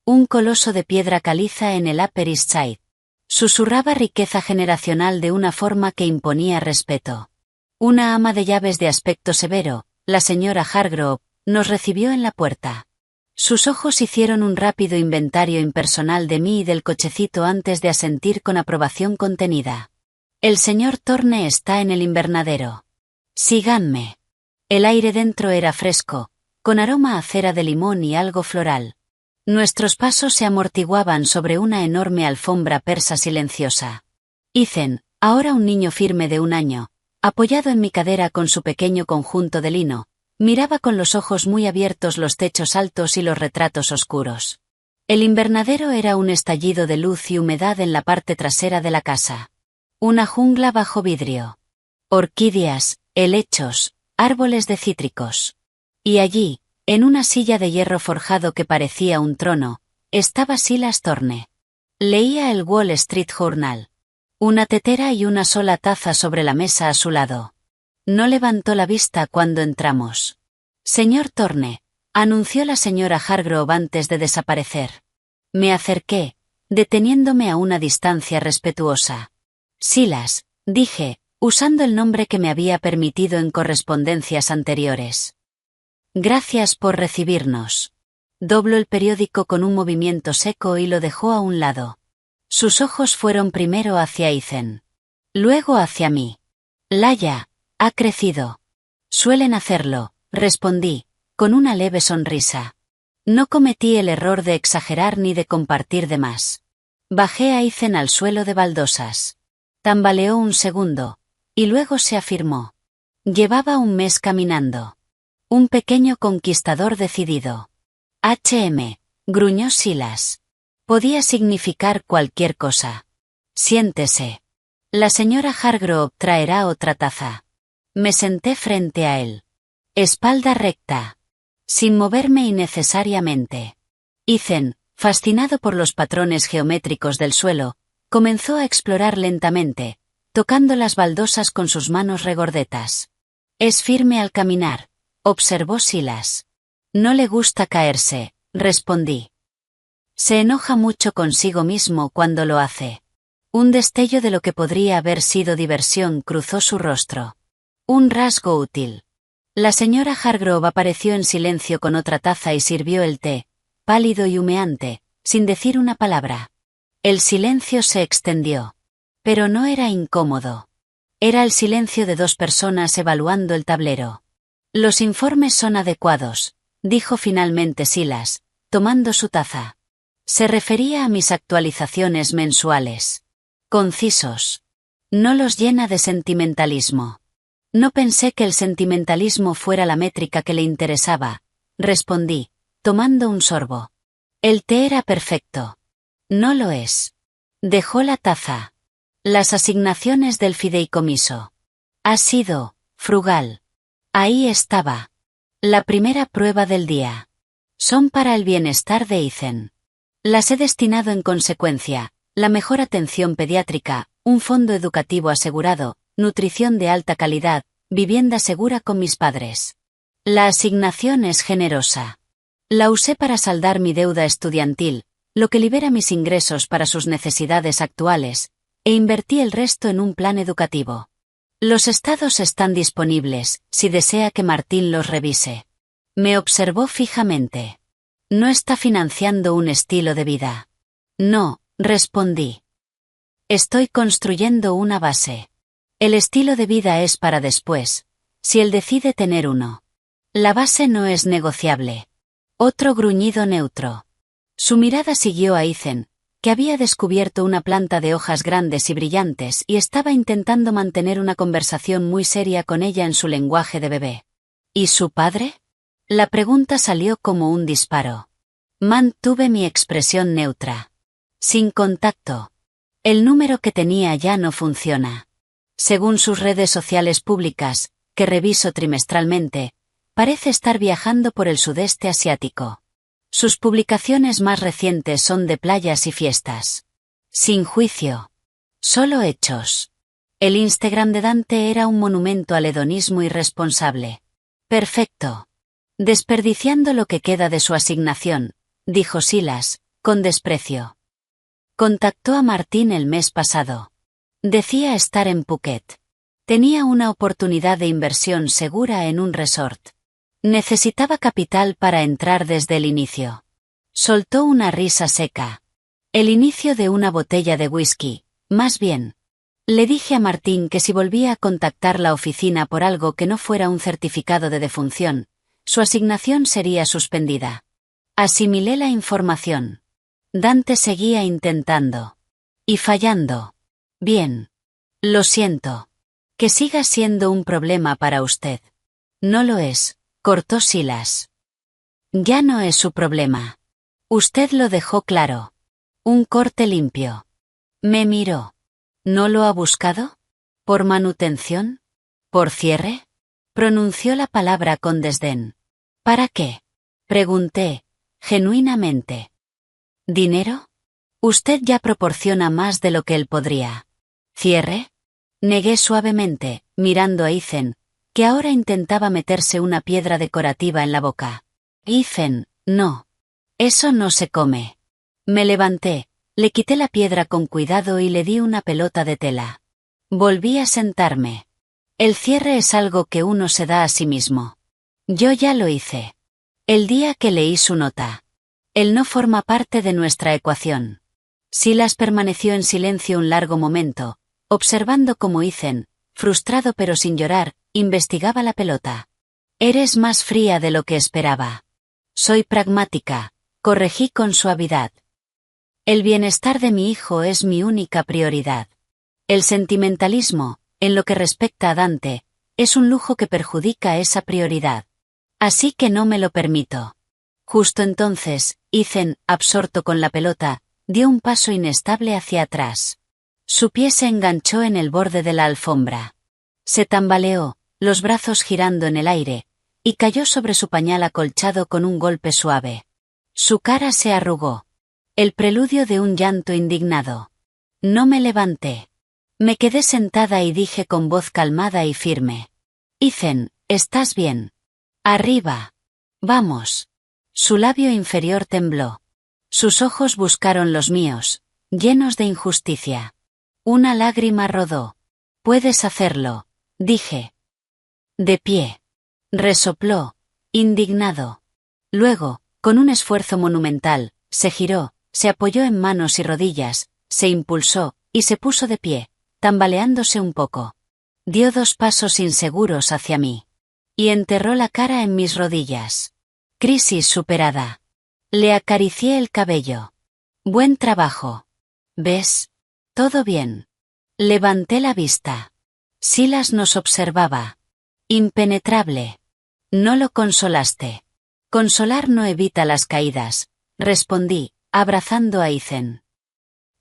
Un coloso de piedra caliza en el Upper East Side. Susurraba riqueza generacional de una forma que imponía respeto. Una ama de llaves de aspecto severo, la señora Hargrove, nos recibió en la puerta. Sus ojos hicieron un rápido inventario impersonal de mí y del cochecito antes de asentir con aprobación contenida. El señor Thorne está en el invernadero. Síganme. El aire dentro era fresco, con aroma a cera de limón y algo floral. Nuestros pasos se amortiguaban sobre una enorme alfombra persa silenciosa. Ethan, ahora un niño firme de 1 año, apoyado en mi cadera con su pequeño conjunto de lino, miraba con los ojos muy abiertos los techos altos y los retratos oscuros. El invernadero era un estallido de luz y humedad en la parte trasera de la casa. Una jungla bajo vidrio. Orquídeas, helechos, árboles de cítricos. Y allí, en una silla de hierro forjado que parecía un trono, estaba Silas Thorne. Leía el Wall Street Journal. Una tetera y una sola taza sobre la mesa a su lado. No levantó la vista cuando entramos. Señor Thorne, anunció la señora Hargrove antes de desaparecer. Me acerqué, deteniéndome a una distancia respetuosa. Silas, dije, usando el nombre que me había permitido en correspondencias anteriores. Gracias por recibirnos. Dobló el periódico con un movimiento seco y lo dejó a un lado. Sus ojos fueron primero hacia Ethan. Luego hacia mí. Laia, ha crecido. Suelen hacerlo, respondí, con una leve sonrisa. No cometí el error de exagerar ni de compartir de más. Bajé a Ethan al suelo de baldosas. Tambaleó un segundo, y luego se afirmó. Llevaba 1 mes caminando. Un pequeño conquistador decidido. Gruñó Silas. Podía significar cualquier cosa. Siéntese. La señora Hargrove traerá otra taza. Me senté frente a él. Espalda recta. Sin moverme innecesariamente. Ethan, fascinado por los patrones geométricos del suelo, comenzó a explorar lentamente, tocando las baldosas con sus manos regordetas. Es firme al caminar, observó Silas. No le gusta caerse, respondí. Se enoja mucho consigo mismo cuando lo hace. Un destello de lo que podría haber sido diversión cruzó su rostro. Un rasgo útil. La señora Hargrove apareció en silencio con otra taza y sirvió el té, pálido y humeante, sin decir una palabra. El silencio se extendió. Pero no era incómodo. Era el silencio de 2 personas evaluando el tablero. Los informes son adecuados, dijo finalmente Silas, tomando su taza. Se refería a mis actualizaciones mensuales. Concisos. No los llena de sentimentalismo. No pensé que el sentimentalismo fuera la métrica que le interesaba, respondí, tomando un sorbo. El té era perfecto. No lo es. Dejó la taza. Las asignaciones del fideicomiso. Ha sido, frugal. Ahí estaba. La primera prueba del día. Son para el bienestar de Ethan. Las he destinado en consecuencia, la mejor atención pediátrica, un fondo educativo asegurado, nutrición de alta calidad, vivienda segura con mis padres. La asignación es generosa. La usé para saldar mi deuda estudiantil, lo que libera mis ingresos para sus necesidades actuales, e invertí el resto en un plan educativo. Los estados están disponibles, si desea que Martín los revise. Me observó fijamente. No está financiando un estilo de vida. No, respondí. Estoy construyendo una base. El estilo de vida es para después, si él decide tener uno. La base no es negociable. Otro gruñido neutro. Su mirada siguió a Ethan, que había descubierto una planta de hojas grandes y brillantes y estaba intentando mantener una conversación muy seria con ella en su lenguaje de bebé. ¿Y su padre? La pregunta salió como un disparo. Mantuve mi expresión neutra. Sin contacto. El número que tenía ya no funciona. Según sus redes sociales públicas, que reviso trimestralmente, parece estar viajando por el sudeste asiático. Sus publicaciones más recientes son de playas y fiestas. Sin juicio. Solo hechos. El Instagram de Dante era un monumento al hedonismo irresponsable. Perfecto. Desperdiciando lo que queda de su asignación, dijo Silas, con desprecio. Contactó a Martín el mes pasado. Decía estar en Phuket. Tenía una oportunidad de inversión segura en un resort. Necesitaba capital para entrar desde el inicio. Soltó una risa seca. El inicio de una botella de whisky, más bien. Le dije a Martín que si volvía a contactar la oficina por algo que no fuera un certificado de defunción, su asignación sería suspendida. Asimilé la información. Dante seguía intentando. Y fallando. Bien. Lo siento. Que siga siendo un problema para usted. No lo es, cortó Silas. Ya no es su problema. Usted lo dejó claro. Un corte limpio. Me miró. ¿No lo ha buscado? ¿Por manutención? ¿Por cierre? Pronunció la palabra con desdén. ¿Para qué? Pregunté, genuinamente. ¿Dinero? Usted ya proporciona más de lo que él podría. ¿Cierre? Negué suavemente, mirando a Ethan, que ahora intentaba meterse una piedra decorativa en la boca. Ethan, no. Eso no se come. Me levanté, le quité la piedra con cuidado y le di una pelota de tela. Volví a sentarme. El cierre es algo que uno se da a sí mismo. Yo ya lo hice. El día que leí su nota. Él no forma parte de nuestra ecuación. Silas permaneció en silencio un largo momento, observando cómo Ethan, frustrado pero sin llorar, investigaba la pelota. Eres más fría de lo que esperaba. Soy pragmática, corregí con suavidad. El bienestar de mi hijo es mi única prioridad. El sentimentalismo, en lo que respecta a Dante, es un lujo que perjudica esa prioridad. Así que no me lo permito. Justo entonces, Ethan, absorto con la pelota, dio un paso inestable hacia atrás. Su pie se enganchó en el borde de la alfombra. Se tambaleó, los brazos girando en el aire, y cayó sobre su pañal acolchado con un golpe suave. Su cara se arrugó. El preludio de un llanto indignado. No me levanté. Me quedé sentada y dije con voz calmada y firme. Ethan, ¿estás bien? Arriba. Vamos. Su labio inferior tembló. Sus ojos buscaron los míos, llenos de injusticia. Una lágrima rodó. Puedes hacerlo, dije. De pie. Resopló, indignado. Luego, con un esfuerzo monumental, se giró, se apoyó en manos y rodillas, se impulsó, y se puso de pie, tambaleándose un poco. Dio 2 pasos inseguros hacia mí. Y enterró la cara en mis rodillas. Crisis superada. Le acaricié el cabello. Buen trabajo. ¿Ves? Todo bien. Levanté la vista. Silas nos observaba. Impenetrable. No lo consolaste. Consolar no evita las caídas, respondí, abrazando a Ethan.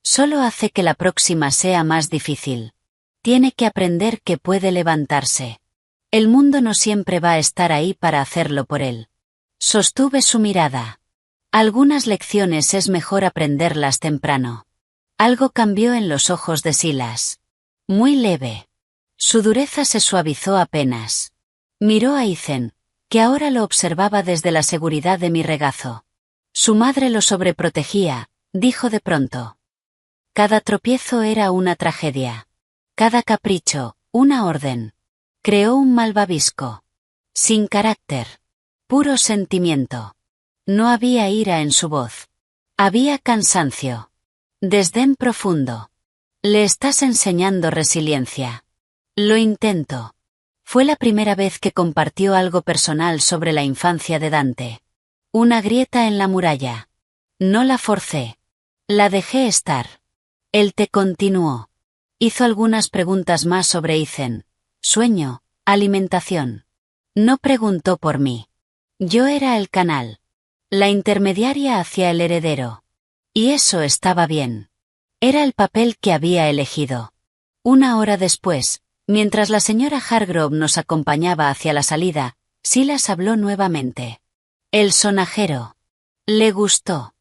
Solo hace que la próxima sea más difícil. Tiene que aprender que puede levantarse. El mundo no siempre va a estar ahí para hacerlo por él. Sostuve su mirada. Algunas lecciones es mejor aprenderlas temprano. Algo cambió en los ojos de Silas. Muy leve. Su dureza se suavizó apenas. Miró a Ethan, que ahora lo observaba desde la seguridad de mi regazo. Su madre lo sobreprotegía, dijo de pronto. Cada tropiezo era una tragedia. Cada capricho, una orden. Creó un malvavisco. Sin carácter. Puro sentimiento. No había ira en su voz. Había cansancio. Desdén profundo. Le estás enseñando resiliencia. Lo intento. Fue la primera vez que compartió algo personal sobre la infancia de Dante. Una grieta en la muralla. No la forcé. La dejé estar. Él te continuó. Hizo algunas preguntas más sobre Ethan. Sueño, alimentación. No preguntó por mí. Yo era el canal. La intermediaria hacia el heredero. Y eso estaba bien. Era el papel que había elegido. Una hora después, mientras la señora Hargrove nos acompañaba hacia la salida, Silas habló nuevamente. El sonajero. Le gustó.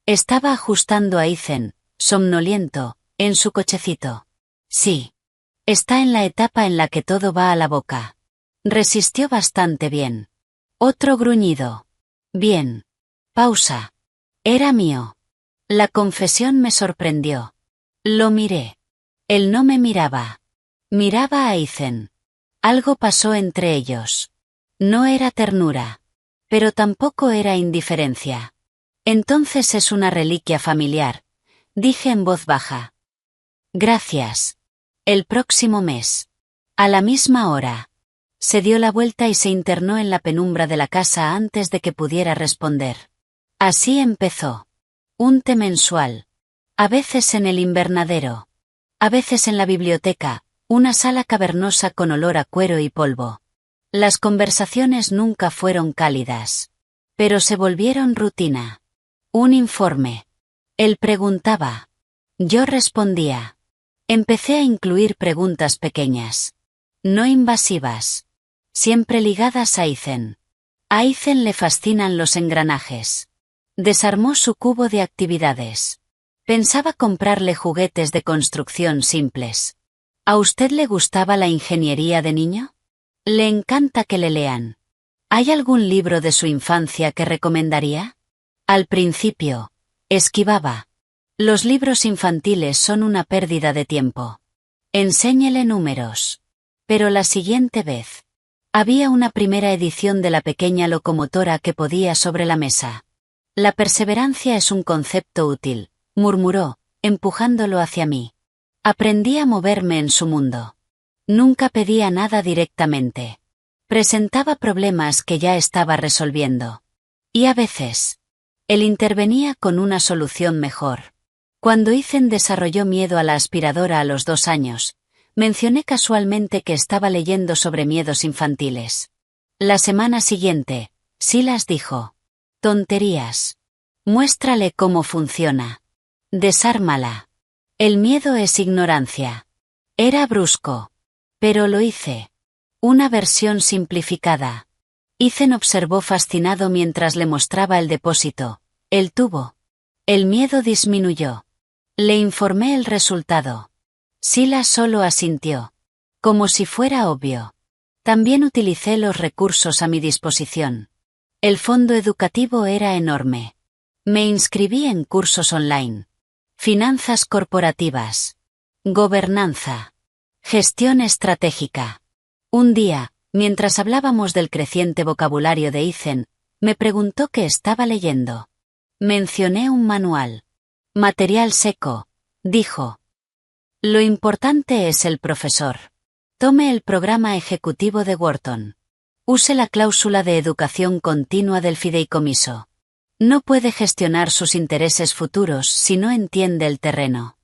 Estaba ajustando a Ethan, somnoliento, en su cochecito. Sí. Está en la etapa en la que todo va a la boca. Resistió bastante bien. Otro gruñido. Bien. Pausa. Era mío. La confesión me sorprendió. Lo miré. Él no me miraba. Miraba a Ethan. Algo pasó entre ellos. No era ternura. Pero tampoco era indiferencia. Entonces es una reliquia familiar, dije en voz baja. Gracias. El próximo mes. A la misma hora. Se dio la vuelta y se internó en la penumbra de la casa antes de que pudiera responder. Así empezó. Un té mensual. A veces en el invernadero. A veces en la biblioteca, una sala cavernosa con olor a cuero y polvo. Las conversaciones nunca fueron cálidas. Pero se volvieron rutina. Un informe. Él preguntaba. Yo respondía. Empecé a incluir preguntas pequeñas. No invasivas. Siempre ligadas a Ethan. A Ethan le fascinan los engranajes. Desarmó su cubo de actividades. Pensaba comprarle juguetes de construcción simples. ¿A usted le gustaba la ingeniería de niño? Le encanta que le lean. ¿Hay algún libro de su infancia que recomendaría? Al principio, esquivaba. Los libros infantiles son una pérdida de tiempo. Enséñele números. Pero la siguiente vez. Había una primera edición de la pequeña locomotora que podía sobre la mesa. La perseverancia es un concepto útil, murmuró, empujándolo hacia mí. Aprendí a moverme en su mundo. Nunca pedía nada directamente. Presentaba problemas que ya estaba resolviendo. Y a veces, él intervenía con una solución mejor. Cuando Ethan desarrolló miedo a la aspiradora a los 2 años, mencioné casualmente que estaba leyendo sobre miedos infantiles. La semana siguiente, Silas dijo. Tonterías. Muéstrale cómo funciona. Desármala. El miedo es ignorancia. Era brusco. Pero lo hice. Una versión simplificada. Ethan observó fascinado mientras le mostraba el depósito, el tubo. El miedo disminuyó. Le informé el resultado. Silas solo asintió. Como si fuera obvio. También utilicé los recursos a mi disposición. El fondo educativo era enorme. Me inscribí en cursos online. Finanzas corporativas. Gobernanza. Gestión estratégica. Un día, mientras hablábamos del creciente vocabulario de Ethan, me preguntó qué estaba leyendo. Mencioné un manual. Material seco, dijo. Lo importante es el profesor. Tome el programa ejecutivo de Wharton. Use la cláusula de educación continua del fideicomiso. No puede gestionar sus intereses futuros si no entiende el terreno.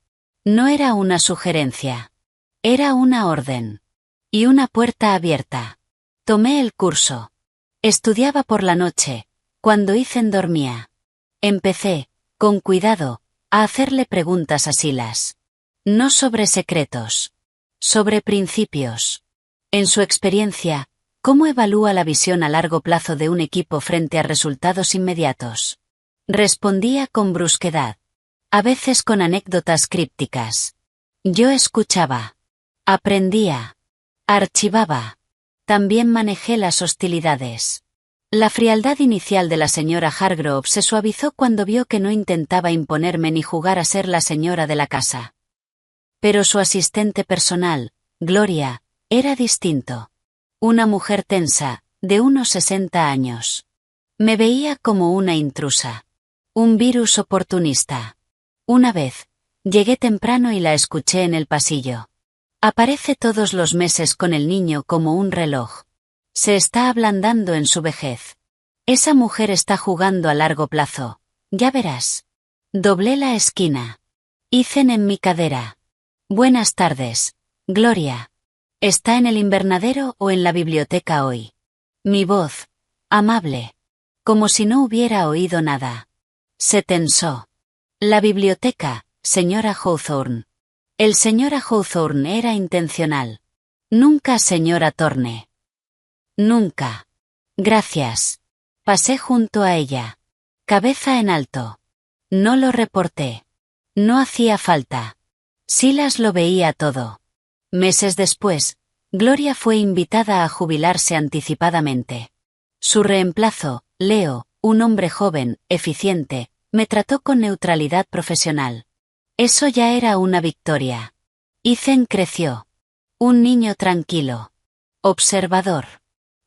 No era una sugerencia. Era una orden. Y una puerta abierta. Tomé el curso. Estudiaba por la noche, cuando Ethan dormía. Empecé, con cuidado, a hacerle preguntas a Silas. No sobre secretos. Sobre principios. En su experiencia, ¿cómo evalúa la visión a largo plazo de un equipo frente a resultados inmediatos? Respondía con brusquedad. A veces con anécdotas crípticas. Yo escuchaba. Aprendía. Archivaba. También manejé las hostilidades. La frialdad inicial de la señora Hargrove se suavizó cuando vio que no intentaba imponerme ni jugar a ser la señora de la casa. Pero su asistente personal, Gloria, era distinto. Una mujer tensa, de unos 60 años. Me veía como una intrusa. Un virus oportunista. Una vez, llegué temprano y la escuché en el pasillo. Aparece todos los meses con el niño como un reloj. Se está ablandando en su vejez. Esa mujer está jugando a largo plazo. Ya verás. Doblé la esquina. Ethan en mi cadera. Buenas tardes, Gloria. ¿Está en el invernadero o en la biblioteca hoy? Mi voz, amable, como si no hubiera oído nada. Se tensó. La biblioteca, señora Hawthorne. El señora Hawthorne era intencional. Nunca señora Thorne. Nunca. Gracias. Pasé junto a ella. Cabeza en alto. No lo reporté. No hacía falta. Silas lo veía todo. Meses después, Gloria fue invitada a jubilarse anticipadamente. Su reemplazo, Leo, un hombre joven, eficiente, me trató con neutralidad profesional. Eso ya era una victoria. Ethan creció. Un niño tranquilo. Observador.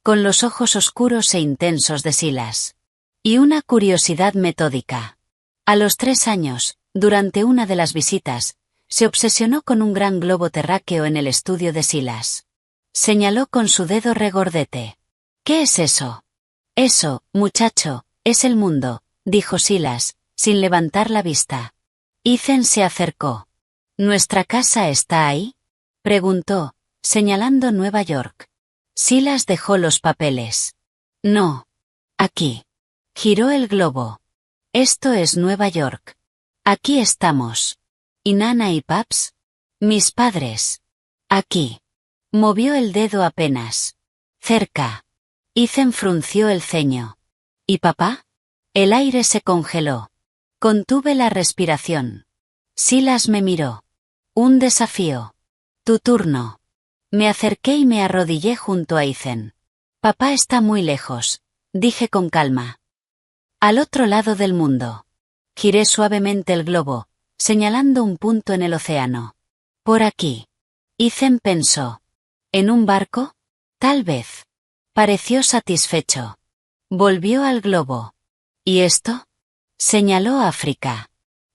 Con los ojos oscuros e intensos de Silas. Y una curiosidad metódica. A los 3 años, durante una de las visitas, se obsesionó con un gran globo terráqueo en el estudio de Silas. Señaló con su dedo regordete. ¿Qué es eso? Eso, muchacho, es el mundo, dijo Silas, sin levantar la vista. Ethan se acercó. ¿Nuestra casa está ahí?, preguntó, señalando Nueva York. Silas dejó los papeles. No. Aquí. Giró el globo. Esto es Nueva York. Aquí estamos. ¿Y Nana y Paps? Mis padres. Aquí. Movió el dedo apenas. Cerca. Ethan frunció el ceño. ¿Y papá? El aire se congeló. Contuve la respiración. Silas me miró. Un desafío. Tu turno. Me acerqué y me arrodillé junto a Ethan. Papá está muy lejos, dije con calma. Al otro lado del mundo. Giré suavemente el globo, señalando un punto en el océano. Por aquí. Ethan pensó. ¿En un barco? Tal vez. Pareció satisfecho. Volvió al globo. ¿Y esto? Señaló África.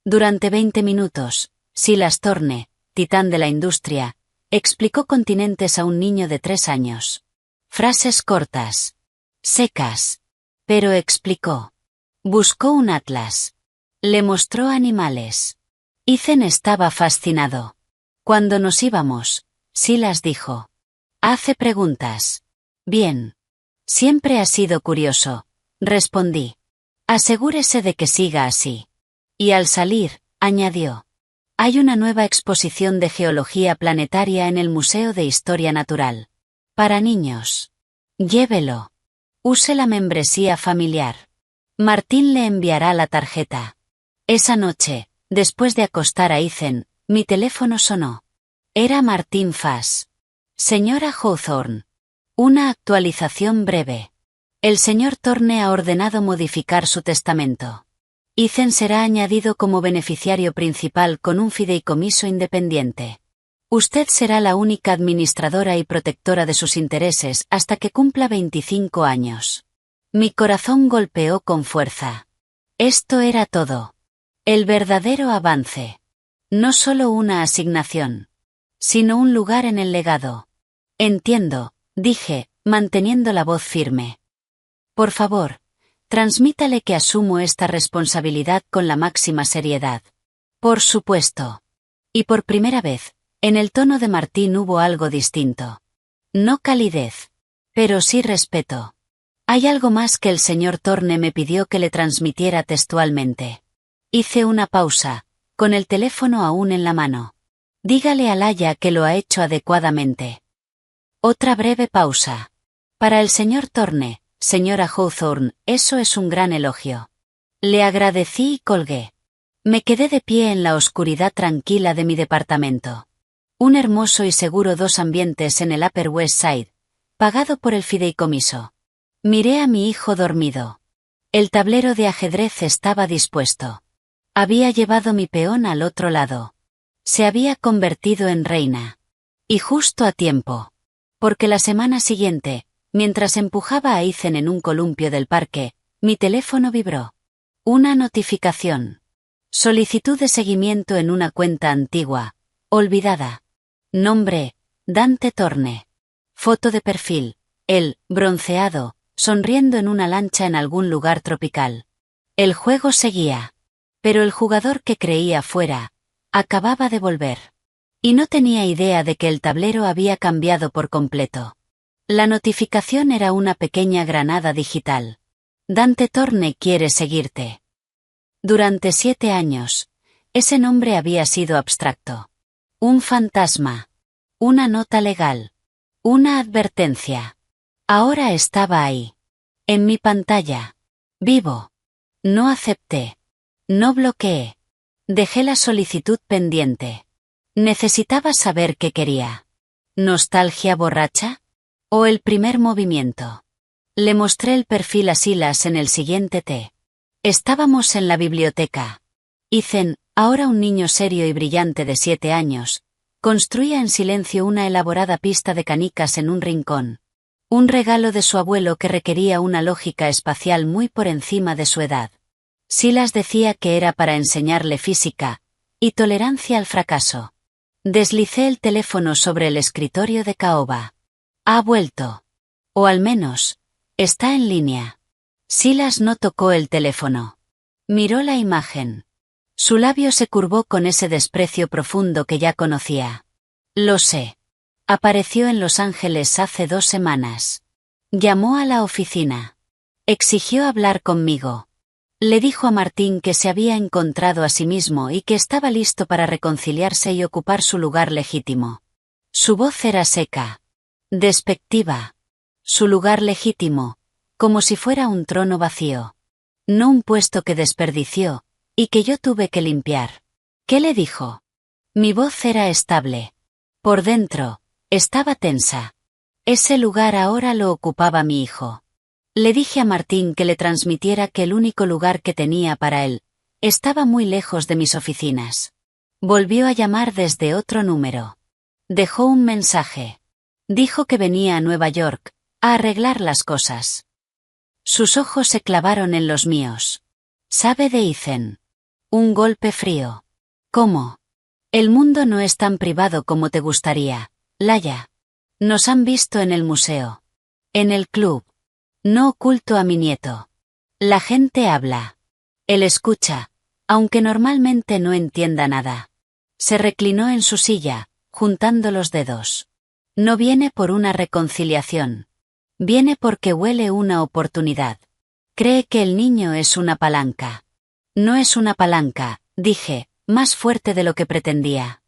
Durante 20 minutos, Silas Thorne, titán de la industria, explicó continentes a un niño de 3 años. Frases cortas. Secas. Pero explicó. Buscó un atlas. Le mostró animales. Ethan estaba fascinado. Cuando nos íbamos, Silas dijo. Hace preguntas. Bien. Siempre ha sido curioso, respondí. Asegúrese de que siga así. Y al salir, añadió. Hay una nueva exposición de geología planetaria en el Museo de Historia Natural. Para niños. Llévelo. Use la membresía familiar. Martín le enviará la tarjeta. Esa noche, después de acostar a Ethan, mi teléfono sonó. Era Martín Fass. Señora Hawthorne. Una actualización breve. El señor Thorne ha ordenado modificar su testamento. Ethan será añadido como beneficiario principal con un fideicomiso independiente. Usted será la única administradora y protectora de sus intereses hasta que cumpla 25 años. Mi corazón golpeó con fuerza. Esto era todo. El verdadero avance. No solo una asignación, sino un lugar en el legado. Entiendo, dije, manteniendo la voz firme. Por favor, transmítale que asumo esta responsabilidad con la máxima seriedad. Por supuesto. Y por primera vez, en el tono de Martín hubo algo distinto. No calidez, pero sí respeto. Hay algo más que el señor Thorne me pidió que le transmitiera textualmente. Hice una pausa, con el teléfono aún en la mano. Dígale a Laia que lo ha hecho adecuadamente. Otra breve pausa. Para el señor Thorne, señora Hawthorne, eso es un gran elogio. Le agradecí y colgué. Me quedé de pie en la oscuridad tranquila de mi departamento. Un hermoso y seguro 2 ambientes en el Upper West Side, pagado por el fideicomiso. Miré a mi hijo dormido. El tablero de ajedrez estaba dispuesto. Había llevado mi peón al otro lado. Se había convertido en reina. Y justo a tiempo. Porque la semana siguiente, mientras empujaba a Ethan en un columpio del parque, mi teléfono vibró. Una notificación. Solicitud de seguimiento en una cuenta antigua, olvidada. Nombre, Dante Thorne. Foto de perfil, él, bronceado, sonriendo en una lancha en algún lugar tropical. El juego seguía. Pero el jugador que creía fuera, acababa de volver. Y no tenía idea de que el tablero había cambiado por completo. La notificación era una pequeña granada digital. Dante Thorne quiere seguirte. Durante 7 años, ese nombre había sido abstracto. Un fantasma. Una nota legal. Una advertencia. Ahora estaba ahí. En mi pantalla. Vivo. No acepté. No bloqueé. Dejé la solicitud pendiente. Necesitaba saber qué quería. ¿Nostalgia borracha? ¿O el primer movimiento? Le mostré el perfil a Silas en el siguiente té. Estábamos en la biblioteca. Ethan, ahora un niño serio y brillante de 7 años, construía en silencio una elaborada pista de canicas en un rincón. Un regalo de su abuelo que requería una lógica espacial muy por encima de su edad. Silas decía que era para enseñarle física y tolerancia al fracaso. Deslicé el teléfono sobre el escritorio de caoba. Ha vuelto. O al menos, está en línea. Silas no tocó el teléfono. Miró la imagen. Su labio se curvó con ese desprecio profundo que ya conocía. Lo sé. Apareció en Los Ángeles hace 2 semanas. Llamó a la oficina. Exigió hablar conmigo. Le dijo a Martín que se había encontrado a sí mismo y que estaba listo para reconciliarse y ocupar su lugar legítimo. Su voz era seca. Despectiva. Su lugar legítimo, como si fuera un trono vacío. No un puesto que desperdició, y que yo tuve que limpiar. ¿Qué le dijo? Mi voz era estable. Por dentro, estaba tensa. Ese lugar ahora lo ocupaba mi hijo. Le dije a Martín que le transmitiera que el único lugar que tenía para él estaba muy lejos de mis oficinas. Volvió a llamar desde otro número. Dejó un mensaje. Dijo que venía a Nueva York a arreglar las cosas. Sus ojos se clavaron en los míos. ¿Sabe de Ethan? Un golpe frío. ¿Cómo? El mundo no es tan privado como te gustaría, Laia. Nos han visto en el museo. En el club. No oculto a mi nieto. La gente habla. Él escucha, aunque normalmente no entienda nada. Se reclinó en su silla, juntando los dedos. No viene por una reconciliación. Viene porque huele una oportunidad. Cree que el niño es una palanca. No es una palanca, dije, más fuerte de lo que pretendía.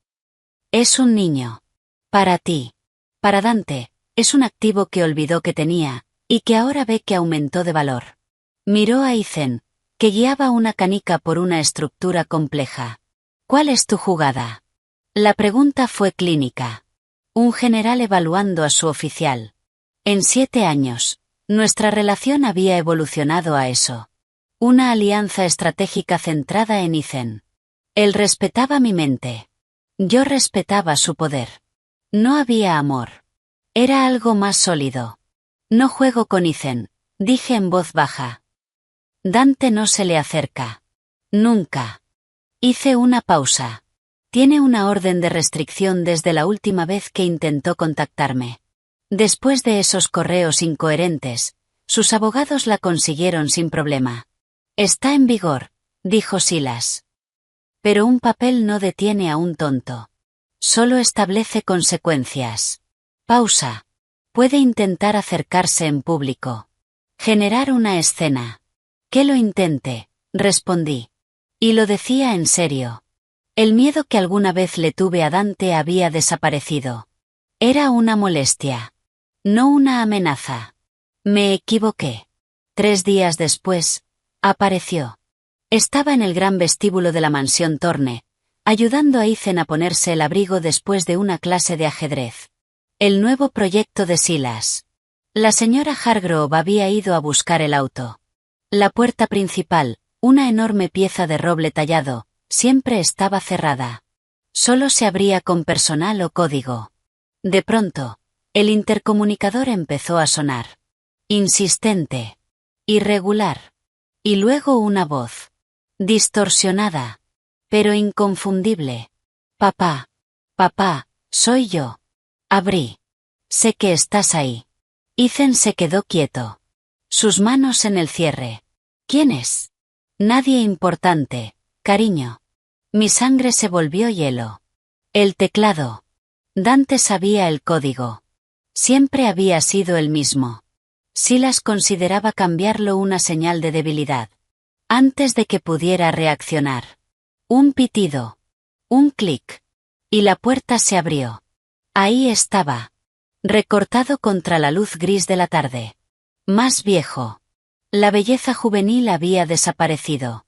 Es un niño. Para ti. Para Dante, es un activo que olvidó que tenía, y que ahora ve que aumentó de valor. Miró a Ethan, que guiaba una canica por una estructura compleja. ¿Cuál es tu jugada? La pregunta fue clínica. Un general evaluando a su oficial. En 7 años, nuestra relación había evolucionado a eso. Una alianza estratégica centrada en Ethan. Él respetaba mi mente. Yo respetaba su poder. No había amor. Era algo más sólido. No juego con Ethan, dije en voz baja. Dante no se le acerca. Nunca. Hice una pausa. Tiene una orden de restricción desde la última vez que intentó contactarme. Después de esos correos incoherentes, sus abogados la consiguieron sin problema. Está en vigor, dijo Silas. Pero un papel no detiene a un tonto. Solo establece consecuencias. Pausa. Puede intentar acercarse en público. Generar una escena. Que lo intente, respondí. Y lo decía en serio. El miedo que alguna vez le tuve a Dante había desaparecido. Era una molestia. No una amenaza. Me equivoqué. 3 días después, apareció. Estaba en el gran vestíbulo de la mansión Thorne, ayudando a Ethan a ponerse el abrigo después de una clase de ajedrez. El nuevo proyecto de Silas. La señora Hargrove había ido a buscar el auto. La puerta principal, una enorme pieza de roble tallado, siempre estaba cerrada. Solo se abría con personal o código. De pronto, el intercomunicador empezó a sonar. Insistente. Irregular. Y luego una voz. Distorsionada. Pero inconfundible. Papá. Papá, soy yo. Abrí. Sé que estás ahí. Ethan se quedó quieto. Sus manos en el cierre. ¿Quién es? Nadie importante, cariño. Mi sangre se volvió hielo. El teclado. Dante sabía el código. Siempre había sido el mismo. Silas consideraba cambiarlo una señal de debilidad. Antes de que pudiera reaccionar. Un pitido. Un clic. Y la puerta se abrió. Ahí estaba. Recortado contra la luz gris de la tarde. Más viejo. La belleza juvenil había desaparecido.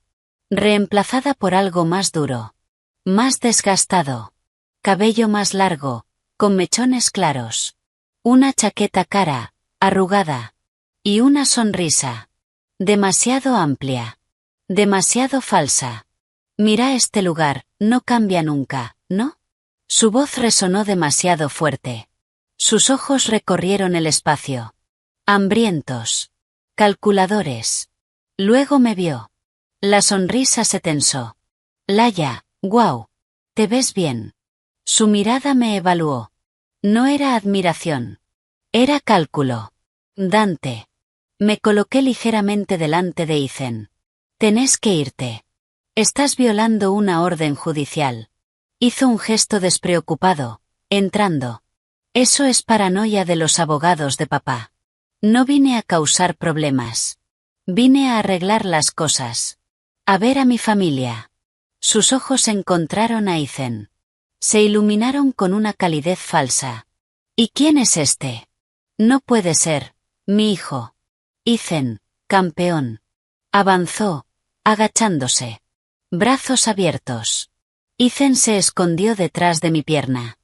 Reemplazada por algo más duro. Más desgastado. Cabello más largo, con mechones claros. Una chaqueta cara, arrugada. Y una sonrisa. Demasiado amplia. Demasiado falsa. Mira este lugar, no cambia nunca, ¿no? Su voz resonó demasiado fuerte. Sus ojos recorrieron el espacio. Hambrientos. Calculadores. Luego me vio. La sonrisa se tensó. Laia, guau. Te ves bien. Su mirada me evaluó. No era admiración. Era cálculo. Dante. Me coloqué ligeramente delante de Ethan. Tenés que irte. Estás violando una orden judicial. Hizo un gesto despreocupado, entrando. Eso es paranoia de los abogados de papá. No vine a causar problemas. Vine a arreglar las cosas. A ver a mi familia. Sus ojos encontraron a Ethan. Se iluminaron con una calidez falsa. ¿Y quién es este? No puede ser, mi hijo. Ethan, campeón. Avanzó, agachándose. Brazos abiertos. Ethan se escondió detrás de mi pierna.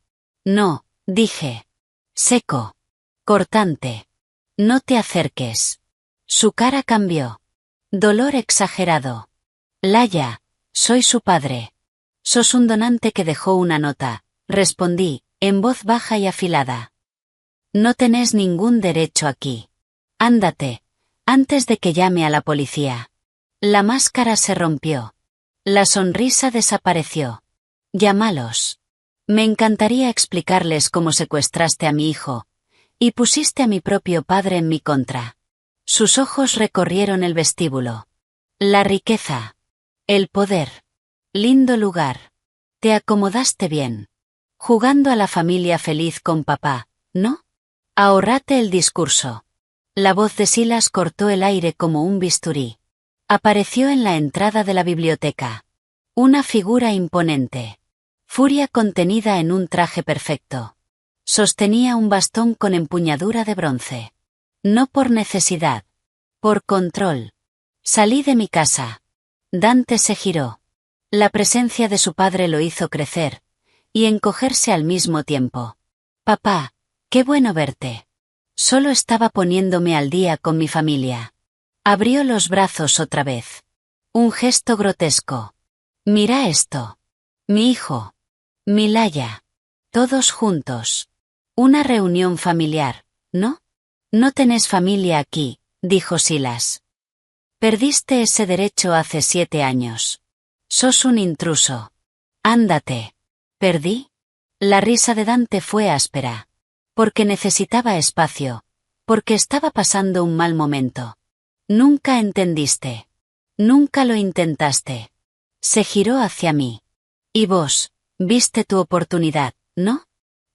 No, dije. Seco. Cortante. No te acerques. Su cara cambió. Dolor exagerado. Laia, soy su padre. Sos un donante que dejó una nota, respondí, en voz baja y afilada. No tenés ningún derecho aquí. Ándate, antes de que llame a la policía. La máscara se rompió. La sonrisa desapareció. Llámalos. Me encantaría explicarles cómo secuestraste a mi hijo, y pusiste a mi propio padre en mi contra. Sus ojos recorrieron el vestíbulo. La riqueza. El poder. Lindo lugar. Te acomodaste bien. Jugando a la familia feliz con papá, ¿no? Ahórrate el discurso. La voz de Silas cortó el aire como un bisturí. Apareció en la entrada de la biblioteca. Una figura imponente. Furia contenida en un traje perfecto. Sostenía un bastón con empuñadura de bronce. No por necesidad. Por control. Salí de mi casa. Dante se giró. La presencia de su padre lo hizo crecer, y encogerse al mismo tiempo. Papá, qué bueno verte. Solo estaba poniéndome al día con mi familia. Abrió los brazos otra vez. Un gesto grotesco. Mira esto. Mi hijo. Mi Laia. Todos juntos. Una reunión familiar, ¿no? No tenés familia aquí, dijo Silas. Perdiste ese derecho hace 7 años. Sos un intruso. Ándate. ¿Perdí? La risa de Dante fue áspera. Porque necesitaba espacio. Porque estaba pasando un mal momento. Nunca entendiste. Nunca lo intentaste. Se giró hacia mí. Y vos, viste tu oportunidad, ¿no?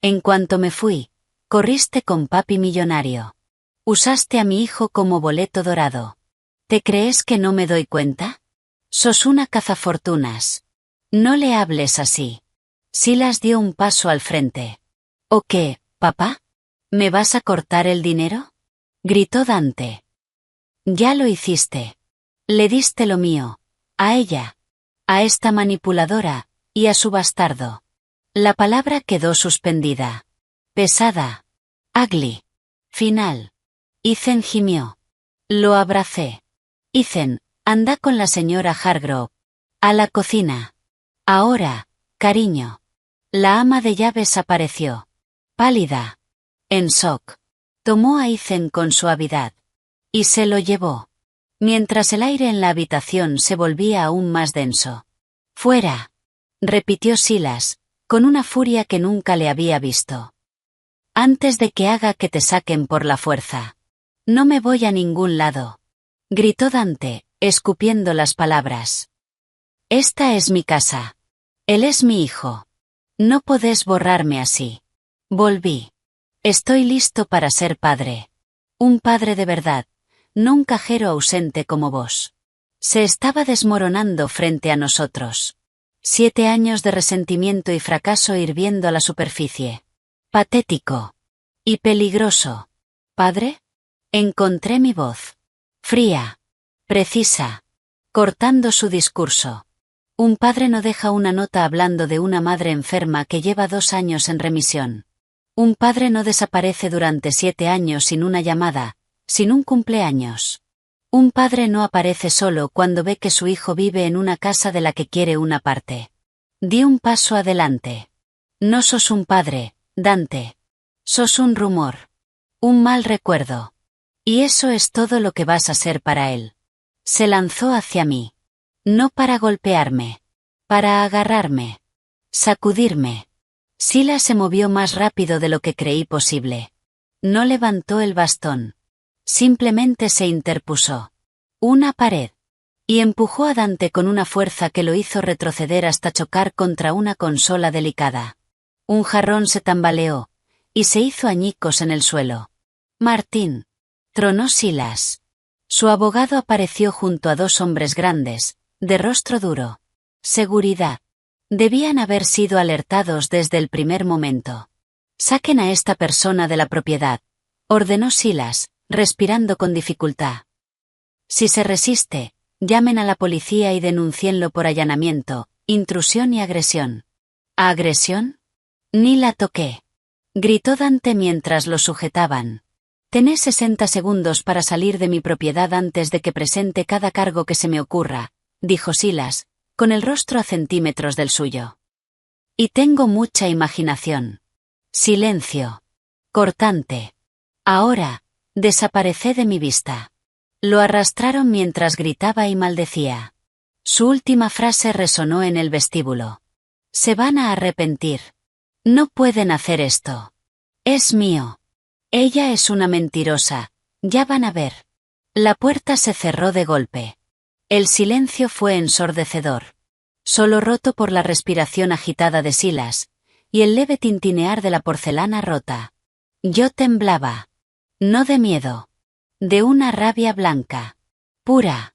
En cuanto me fui, corriste con papi millonario. Usaste a mi hijo como boleto dorado. ¿Te crees que no me doy cuenta? Sos una cazafortunas. No le hables así. Silas dio un paso al frente. ¿O qué, papá? ¿Me vas a cortar el dinero? Gritó Dante. Ya lo hiciste. Le diste lo mío. A ella. A esta manipuladora, y a su bastardo. La palabra quedó suspendida. Pesada. Ugly. Final. Ethan gimió. Lo abracé. Ethan, anda con la señora Hargrove. A la cocina. Ahora, cariño. La ama de llaves apareció. Pálida. En shock. Tomó a Ethan con suavidad. Y se lo llevó. Mientras el aire en la habitación se volvía aún más denso. Fuera. Repitió Silas, con una furia que nunca le había visto. Antes de que haga que te saquen por la fuerza. No me voy a ningún lado. Gritó Dante, escupiendo las palabras. Esta es mi casa. Él es mi hijo. No podés borrarme así. Volví. Estoy listo para ser padre. Un padre de verdad, no un cajero ausente como vos. Se estaba desmoronando frente a nosotros. 7 años de resentimiento y fracaso hirviendo a la superficie. Patético. Y peligroso. ¿Padre? Encontré mi voz. Fría. Precisa. Cortando su discurso. Un padre no deja una nota hablando de una madre enferma que lleva 2 años en remisión. Un padre no desaparece durante 7 años sin una llamada, sin un cumpleaños. Un padre no aparece solo cuando ve que su hijo vive en una casa de la que quiere una parte. Di un paso adelante. No sos un padre, Dante. Sos un rumor. Un mal recuerdo. Y eso es todo lo que vas a ser para él. Se lanzó hacia mí. No para golpearme. Para agarrarme. Sacudirme. Silas se movió más rápido de lo que creí posible. No levantó el bastón. Simplemente se interpuso. Una pared. Y empujó a Dante con una fuerza que lo hizo retroceder hasta chocar contra una consola delicada. Un jarrón se tambaleó, y se hizo añicos en el suelo. Martín. Tronó Silas. Su abogado apareció junto a 2 hombres grandes, de rostro duro. Seguridad. Debían haber sido alertados desde el primer momento. Saquen a esta persona de la propiedad, ordenó Silas, respirando con dificultad. Si se resiste, llamen a la policía y denúncienlo por allanamiento, intrusión y agresión. ¿Agresión? Ni la toqué. Gritó Dante mientras lo sujetaban. Tenés 60 segundos para salir de mi propiedad antes de que presente cada cargo que se me ocurra, dijo Silas, con el rostro a centímetros del suyo. Y tengo mucha imaginación. Silencio. Cortante. Ahora, desaparecé de mi vista. Lo arrastraron mientras gritaba y maldecía. Su última frase resonó en el vestíbulo. Se van a arrepentir. No pueden hacer esto. Es mío. Ella es una mentirosa, ya van a ver. La puerta se cerró de golpe. El silencio fue ensordecedor. Solo roto por la respiración agitada de Silas, y el leve tintinear de la porcelana rota. Yo temblaba. No de miedo. De una rabia blanca. Pura.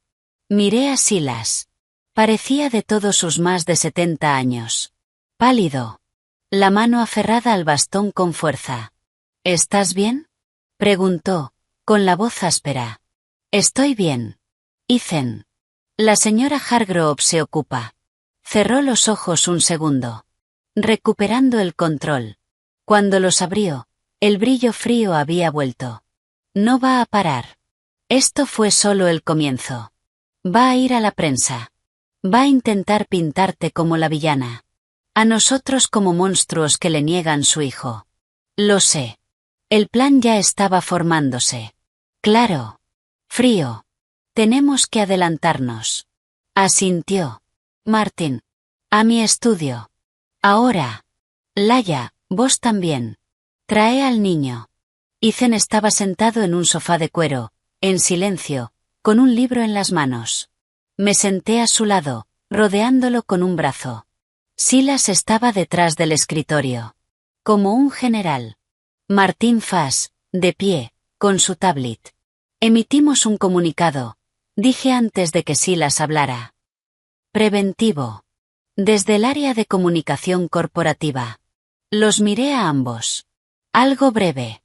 Miré a Silas. Parecía de todos sus más de 70 años. Pálido. La mano aferrada al bastón con fuerza. ¿Estás bien? Preguntó, con la voz áspera. Estoy bien. Ethan. La señora Hargrove se ocupa. Cerró los ojos un segundo. Recuperando el control. Cuando los abrió, el brillo frío había vuelto. No va a parar. Esto fue solo el comienzo. Va a ir a la prensa. Va a intentar pintarte como la villana. A nosotros como monstruos que le niegan su hijo. Lo sé. El plan ya estaba formándose. Claro. Frío. Tenemos que adelantarnos. Asintió. Martin. A mi estudio. Ahora. Laia, vos también. Trae al niño. Ethan estaba sentado en un sofá de cuero, en silencio, con un libro en las manos. Me senté a su lado, rodeándolo con un brazo. Silas estaba detrás del escritorio. Como un general. Martín Fass, de pie, con su tablet. Emitimos un comunicado, dije antes de que Silas hablara. Preventivo. Desde el área de comunicación corporativa. Los miré a ambos. Algo breve.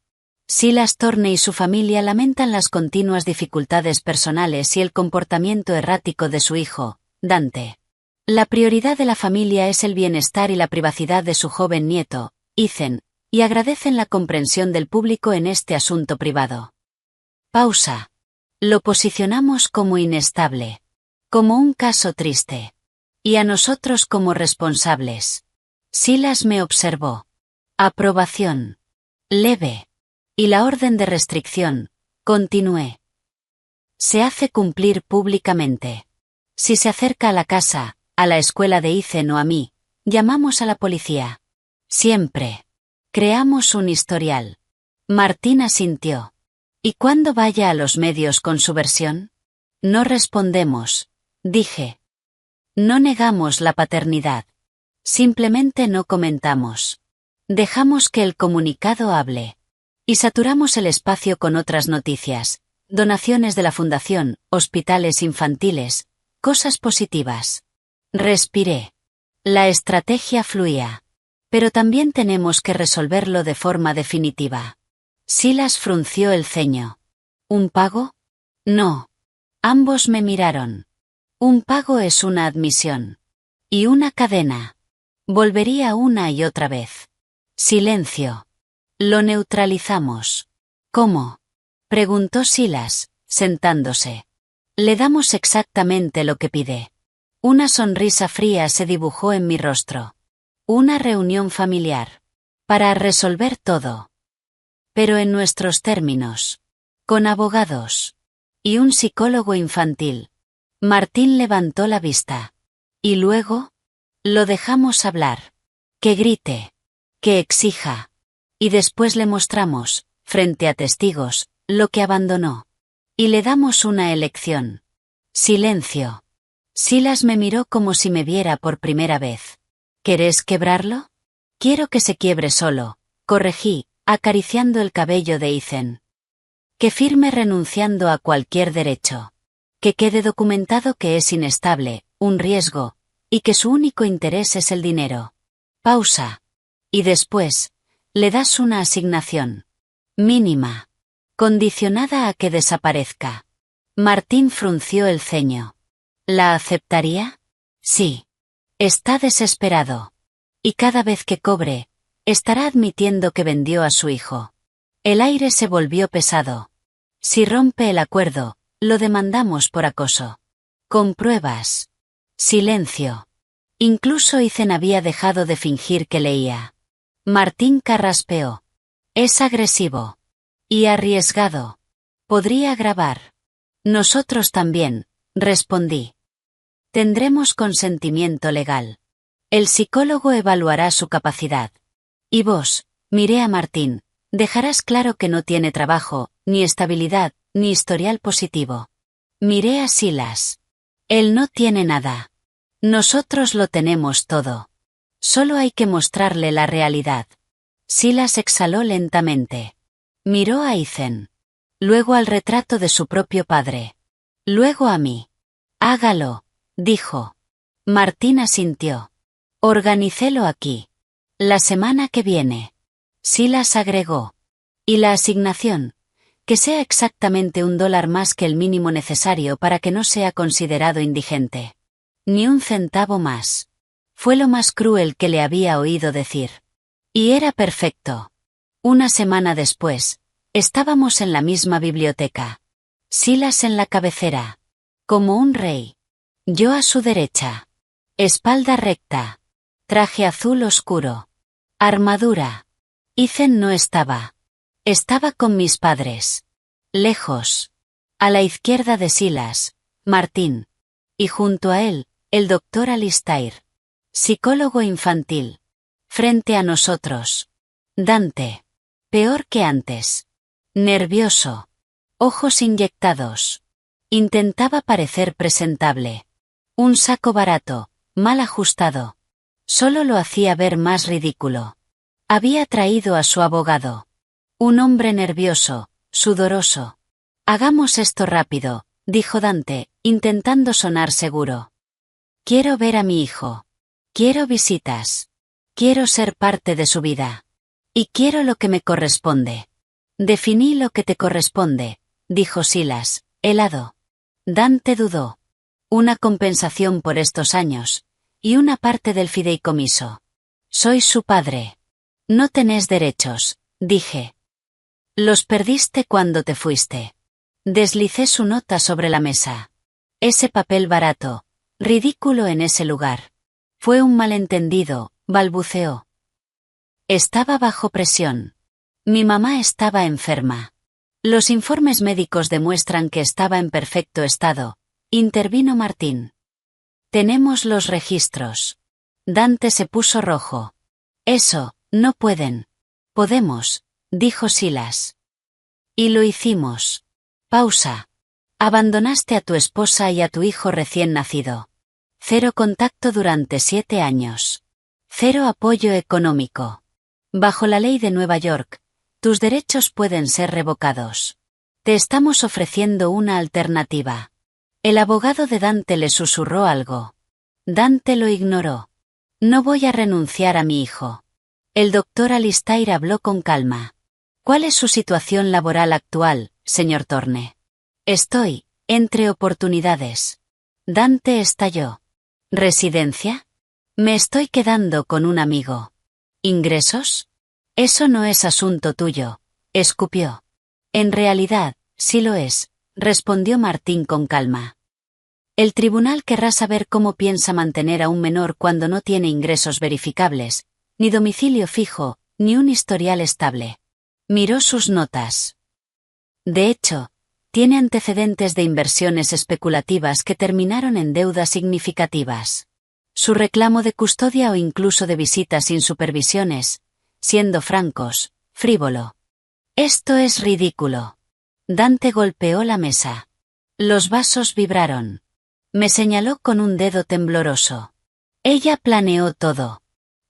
Silas Thorne y su familia lamentan las continuas dificultades personales y el comportamiento errático de su hijo, Dante. La prioridad de la familia es el bienestar y la privacidad de su joven nieto, Ethan, y agradecen la comprensión del público en este asunto privado. Pausa. Lo posicionamos como inestable. Como un caso triste. Y a nosotros como responsables. Silas me observó. Aprobación. Leve. Y la orden de restricción, continué. Se hace cumplir públicamente. Si se acerca a la casa, a la escuela de Ethan o a mí, llamamos a la policía. Siempre. Creamos un historial. Martín asintió. ¿Y cuándo vaya a los medios con su versión? No respondemos, dije. No negamos la paternidad. Simplemente no comentamos. Dejamos que el comunicado hable. Y saturamos el espacio con otras noticias, donaciones de la fundación, hospitales infantiles, cosas positivas. Respiré. La estrategia fluía. Pero también tenemos que resolverlo de forma definitiva. Silas frunció el ceño. ¿Un pago? No. Ambos me miraron. Un pago es una admisión. Y una cadena. Volvería una y otra vez. Silencio. Lo neutralizamos. ¿Cómo? Preguntó Silas, sentándose. Le damos exactamente lo que pide. Una sonrisa fría se dibujó en mi rostro. Una reunión familiar. Para resolver todo. Pero en nuestros términos. Con abogados. Y un psicólogo infantil. Martín levantó la vista. Y luego, lo dejamos hablar. Que grite. Que exija. Y después le mostramos, frente a testigos, lo que abandonó. Y le damos una elección. Silencio. Silas me miró como si me viera por primera vez. ¿Querés quebrarlo? Quiero que se quiebre solo, corregí, acariciando el cabello de Ethan. Que firme renunciando a cualquier derecho. Que quede documentado que es inestable, un riesgo, y que su único interés es el dinero. Pausa. Y después, le das una asignación. Mínima. Condicionada a que desaparezca. Martín frunció el ceño. ¿La aceptaría? Sí. Está desesperado. Y cada vez que cobre, estará admitiendo que vendió a su hijo. El aire se volvió pesado. Si rompe el acuerdo, lo demandamos por acoso. Con pruebas. Silencio. Incluso Ethan había dejado de fingir que leía. Martín carraspeó. Es agresivo. Y arriesgado. Podría grabar. Nosotros también, respondí. Tendremos consentimiento legal. El psicólogo evaluará su capacidad. Y vos, miré a Martín, dejarás claro que no tiene trabajo, ni estabilidad, ni historial positivo. Miré a Silas. Él no tiene nada. Nosotros lo tenemos todo. Solo hay que mostrarle la realidad. Silas exhaló lentamente. Miró a Ethan. Luego al retrato de su propio padre. Luego a mí. Hágalo, dijo. Martín asintió. Organicélo aquí. La semana que viene. Silas agregó. Y la asignación. Que sea exactamente $1 más que el mínimo necesario para que no sea considerado indigente. Ni un centavo más. Fue lo más cruel que le había oído decir. Y era perfecto. Una semana después, estábamos en la misma biblioteca. Silas en la cabecera. Como un rey. Yo a su derecha. Espalda recta. Traje azul oscuro. Armadura. Ethan no estaba. Estaba con mis padres. Lejos. A la izquierda de Silas, Martín. Y junto a él, el doctor Alistair. Psicólogo infantil. Frente a nosotros. Dante. Peor que antes. Nervioso. Ojos inyectados. Intentaba parecer presentable. Un saco barato, mal ajustado. Solo lo hacía ver más ridículo. Había traído a su abogado. Un hombre nervioso, sudoroso. Hagamos esto rápido, dijo Dante, intentando sonar seguro. Quiero ver a mi hijo. Quiero visitas. Quiero ser parte de su vida. Y quiero lo que me corresponde. Definí lo que te corresponde, dijo Silas, helado. Dante dudó. Una compensación por estos años. Y una parte del fideicomiso. Soy su padre. No tenés derechos, dije. Los perdiste cuando te fuiste. Deslicé su nota sobre la mesa. Ese papel barato, ridículo en ese lugar. Fue un malentendido, balbuceó. Estaba bajo presión. Mi mamá estaba enferma. Los informes médicos demuestran que estaba en perfecto estado, intervino Martín. Tenemos los registros. Dante se puso rojo. Eso, no pueden. Podemos, dijo Silas. Y lo hicimos. Pausa. Abandonaste a tu esposa y a tu hijo recién nacido. 0 contacto durante 7 años. 0 apoyo económico. Bajo la ley de Nueva York, Tus derechos pueden ser revocados. Te estamos ofreciendo una alternativa. El abogado de Dante le susurró algo. Dante lo ignoró. No voy a renunciar a mi hijo. El doctor Alistair habló con calma. ¿Cuál es su situación laboral actual, señor Thorne? Estoy, entre oportunidades. Dante estalló. ¿Residencia? Me estoy quedando con un amigo. ¿Ingresos? Eso no es asunto tuyo, escupió. En realidad, sí lo es, respondió Martín con calma. El tribunal querrá saber cómo piensa mantener a un menor cuando no tiene ingresos verificables, ni domicilio fijo, ni un historial estable. Miró sus notas. De hecho, tiene antecedentes de inversiones especulativas que terminaron en deudas significativas. Su reclamo de custodia o incluso de visitas sin supervisiones, siendo francos, frívolo. Esto es ridículo. Dante golpeó la mesa. Los vasos vibraron. Me señaló con un dedo tembloroso. Ella planeó todo.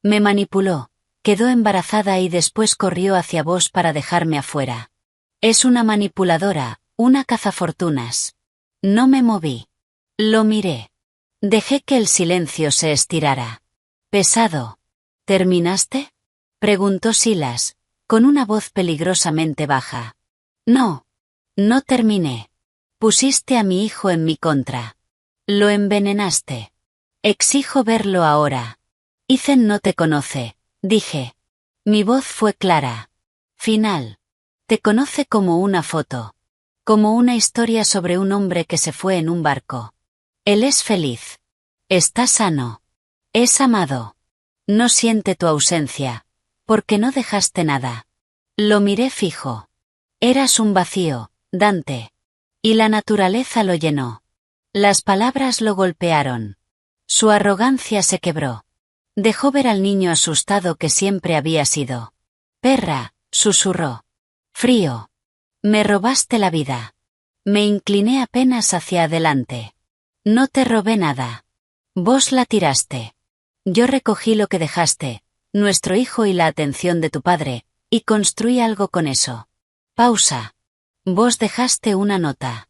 Me manipuló, quedó embarazada y después corrió hacia vos para dejarme afuera. Es una manipuladora, una cazafortunas. No me moví. Lo miré. Dejé que el silencio se estirara. Pesado. ¿Terminaste? Preguntó Silas, con una voz peligrosamente baja. No. No terminé. Pusiste a mi hijo en mi contra. Lo envenenaste. Exijo verlo ahora. Ethan no te conoce, dije. Mi voz fue clara. Final. Te conoce como una foto. Como una historia sobre un hombre que se fue en un barco. Él es feliz. Está sano. Es amado. No siente tu ausencia, porque no dejaste nada. Lo miré fijo. Eras un vacío, Dante. Y la naturaleza lo llenó. Las palabras lo golpearon. Su arrogancia se quebró. Dejó ver al niño asustado que siempre había sido. Perra, susurró. Frío. Me robaste la vida. Me incliné apenas hacia adelante. No te robé nada. Vos la tiraste. Yo recogí lo que dejaste, nuestro hijo y la atención de tu padre, y construí algo con eso. Pausa. Vos dejaste una nota.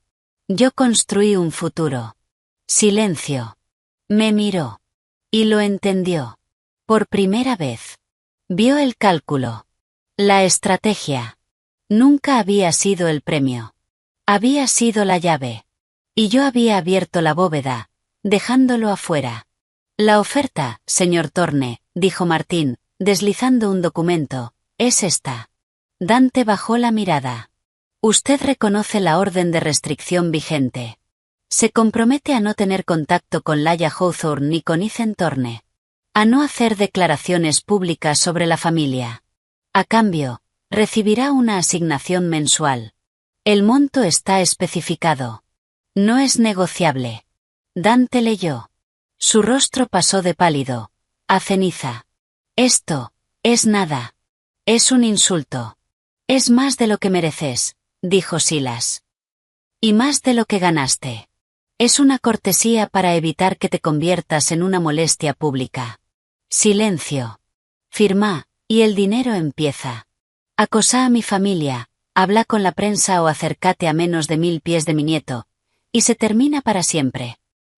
Yo construí un futuro. Silencio. Me miró. Y lo entendió. Por primera vez. Vio el cálculo. La estrategia. Nunca había sido el premio. Había sido la llave. Y yo había abierto la bóveda, dejándolo afuera. La oferta, señor Thorne, dijo Martín, deslizando un documento, es esta. Dante bajó la mirada. Usted reconoce la orden de restricción vigente. Se compromete a no tener contacto con Laia Hawthorne ni con Ethan Thorne. A no hacer declaraciones públicas sobre la familia. A cambio, recibirá una asignación mensual. El monto está especificado. No es negociable. Dante leyó. Su rostro pasó de pálido a ceniza. Esto es nada. Es un insulto. Es más de lo que mereces, dijo Silas. Y más de lo que ganaste. Es una cortesía para evitar que te conviertas en una molestia pública. Silencio. Firma, y el dinero empieza. Acosa a mi familia, habla con la prensa o acércate a menos de 1000 pies de mi nieto, y se termina para siempre.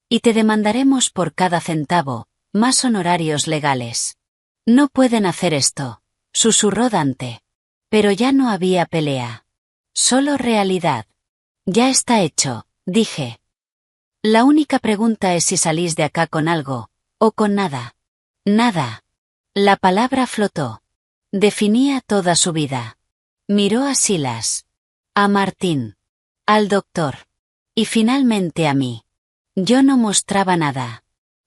Y te demandaremos por cada centavo, más honorarios legales. No pueden hacer esto, susurró Dante. Pero ya no había pelea. Solo realidad. Ya está hecho, dije. La única pregunta es si salís de acá con algo, o con nada. Nada. La palabra flotó. Definía toda su vida. Miró a Silas. A Martín. Al doctor. Y finalmente a mí. Yo no mostraba nada.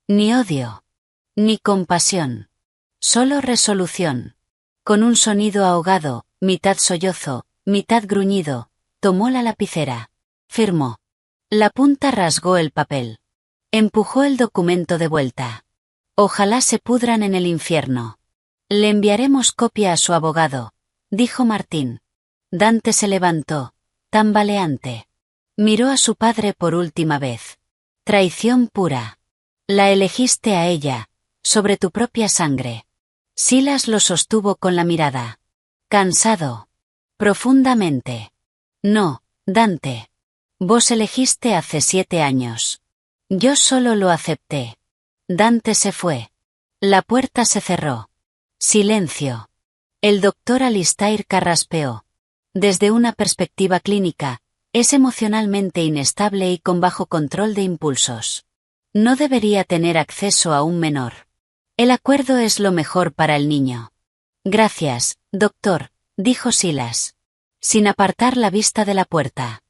Ni odio. Ni compasión. Solo resolución. Con un sonido ahogado, mitad sollozo, mitad gruñido, tomó la lapicera. Firmó. La punta rasgó el papel. Empujó el documento de vuelta. Ojalá se pudran en el infierno. Le enviaremos copia a su abogado, dijo Martín. Dante se levantó, tambaleante. Miró a su padre por última vez. Traición pura. La elegiste a ella, sobre tu propia sangre. Silas lo sostuvo con la mirada. Cansado. Profundamente. No, Dante. Vos elegiste hace 7 años. Yo solo lo acepté. Dante se fue. La puerta se cerró. Silencio. El doctor Alistair carraspeó. Desde una perspectiva clínica, es emocionalmente inestable y con bajo control de impulsos. No debería tener acceso a un menor. El acuerdo es lo mejor para el niño. Gracias, doctor, dijo Silas, sin apartar la vista de la puerta.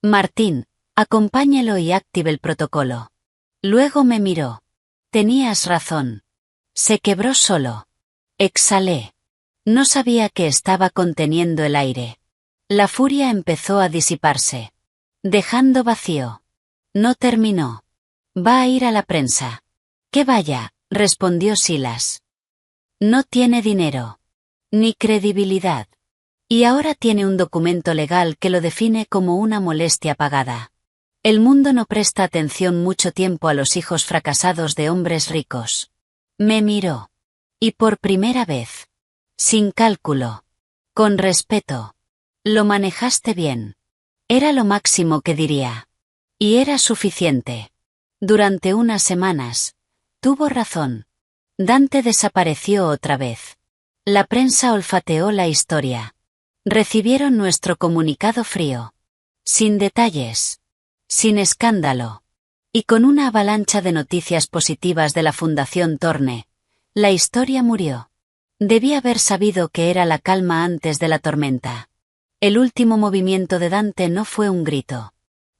Martín, acompáñelo y active el protocolo. Luego me miró. Tenías razón. Se quebró solo. Exhalé. No sabía que estaba conteniendo el aire. La furia empezó a disiparse, dejando vacío. No terminó. Va a ir a la prensa. Que vaya, respondió Silas. No tiene dinero. Ni credibilidad. Y ahora tiene un documento legal que lo define como una molestia pagada. El mundo no presta atención mucho tiempo a los hijos fracasados de hombres ricos. Me miró. Y por primera vez. Sin cálculo. Con respeto. Lo manejaste bien. Era lo máximo que diría. Y era suficiente. Durante unas semanas. Tuvo razón. Dante desapareció otra vez. La prensa olfateó la historia. Recibieron nuestro comunicado frío. Sin detalles. Sin escándalo. Y con una avalancha de noticias positivas de la Fundación Thorne. La historia murió. Debí haber sabido que era la calma antes de la tormenta. El último movimiento de Dante no fue un grito.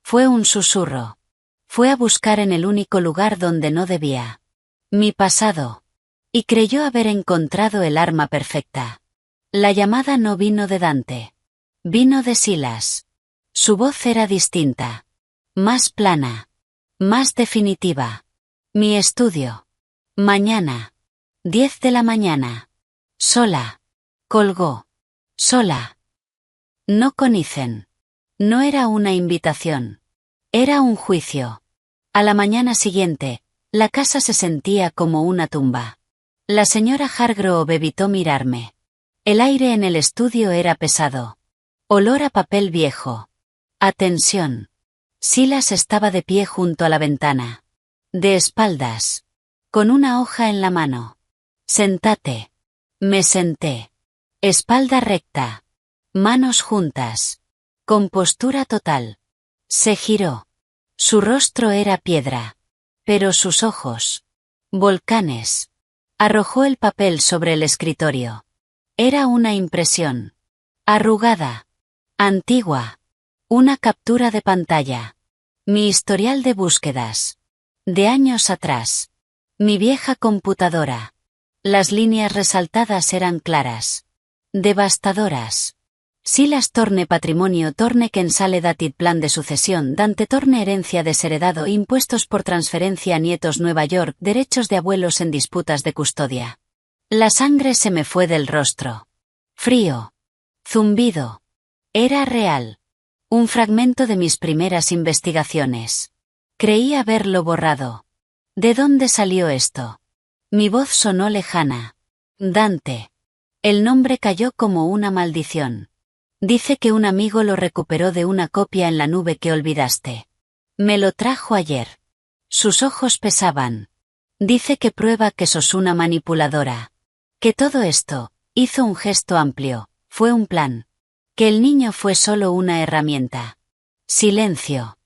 Fue un susurro. Fue a buscar en el único lugar donde no debía. Mi pasado. Y creyó haber encontrado el arma perfecta. La llamada no vino de Dante. Vino de Silas. Su voz era distinta. Más plana. Más definitiva. Mi estudio. Mañana. 10 de la mañana. Sola. Colgó. Sola. No con Ethan. No era una invitación. Era un juicio. A la mañana siguiente, la casa se sentía como una tumba. La señora Hargrove evitó mirarme. El aire en el estudio era pesado. Olor a papel viejo. A tensión. Silas estaba de pie junto a la ventana. De espaldas. Con una hoja en la mano. Sentate. Me senté. Espalda recta. Manos juntas. Compostura total. Se giró. Su rostro era piedra. Pero sus ojos. Volcanes. Arrojó el papel sobre el escritorio. Era una impresión. Arrugada. Antigua. Una captura de pantalla. Mi historial de búsquedas. De años atrás. Mi vieja computadora. Las líneas resaltadas eran claras. Devastadoras. Silas Thorne patrimonio Thorne Kensale dated plan de sucesión Dante Thorne herencia desheredado impuestos por transferencia a nietos Nueva York derechos de abuelos en disputas de custodia. La sangre se me fue del rostro. Frío. Zumbido. Era real. Un fragmento de mis primeras investigaciones. Creí haberlo borrado. ¿De dónde salió esto? Mi voz sonó lejana. Dante. El nombre cayó como una maldición. Dice que un amigo lo recuperó de una copia en la nube que olvidaste. Me lo trajo ayer. Sus ojos pesaban. Dice que prueba que sos una manipuladora. Que todo esto, hizo un gesto amplio, fue un plan. Que el niño fue solo una herramienta. Silencio.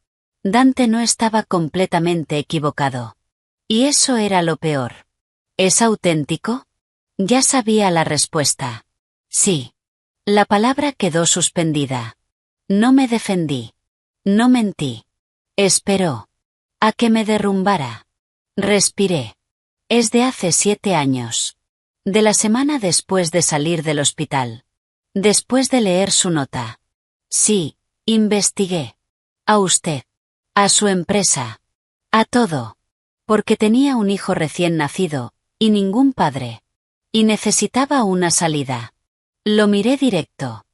Dante no estaba completamente equivocado. Y eso era lo peor. ¿Es auténtico? Ya sabía la respuesta. Sí. La palabra quedó suspendida. No me defendí. No mentí. Esperó. A que me derrumbara. Respiré. Es de hace 7 años. De la semana después de salir del hospital. Después de leer su nota. Sí, investigué. A usted. A su empresa. A todo. Porque tenía un hijo recién nacido, y ningún padre. Y necesitaba una salida. Lo miré directo.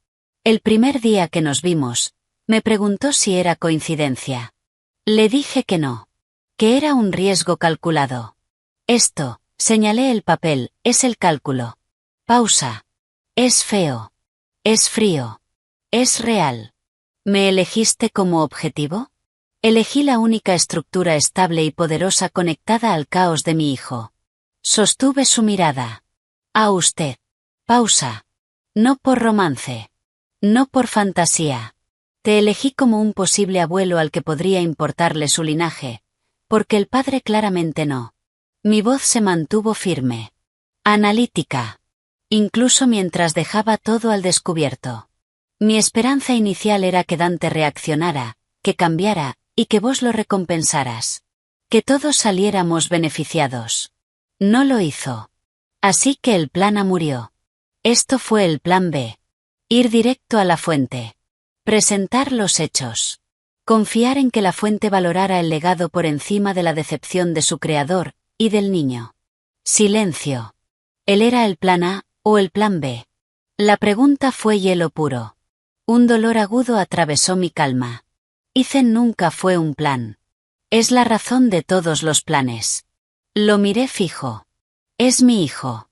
El primer día que nos vimos, me preguntó si era coincidencia. Le dije que no. Que era un riesgo calculado. Esto, señalé el papel, es el cálculo. Pausa. Es feo. Es frío. Es real. ¿Me elegiste como objetivo? Elegí la única estructura estable y poderosa conectada al caos de mi hijo. Sostuve su mirada. A usted. Pausa. No por romance. No por fantasía. Te elegí como un posible abuelo al que podría importarle su linaje, porque el padre claramente no. Mi voz se mantuvo firme. Analítica. Incluso mientras dejaba todo al descubierto. Mi esperanza inicial era que Dante reaccionara, que cambiara, y que vos lo recompensaras. Que todos saliéramos beneficiados. No lo hizo. Así que el plan A murió. Esto fue el plan B. Ir directo a la fuente. Presentar los hechos. Confiar en que la fuente valorara el legado por encima de la decepción de su creador, y del niño. Silencio. ¿Él era el plan A, o el plan B? La pregunta fue hielo puro. Un dolor agudo atravesó mi calma. Ethan nunca fue un plan. Es la razón de todos los planes. Lo miré fijo. Es mi hijo.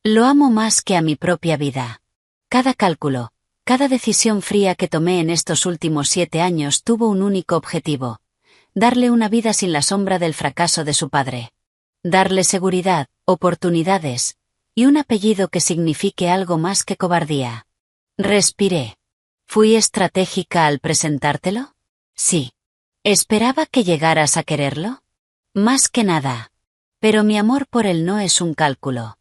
Lo amo más que a mi propia vida. Cada cálculo, cada decisión fría que tomé en estos últimos 7 años tuvo un único objetivo: darle una vida sin la sombra del fracaso de su padre. Darle seguridad, oportunidades, y un apellido que signifique algo más que cobardía. Respiré. ¿Fui estratégica al presentártelo? Sí. ¿Esperaba que llegaras a quererlo? Más que nada. Pero mi amor por él no es un cálculo.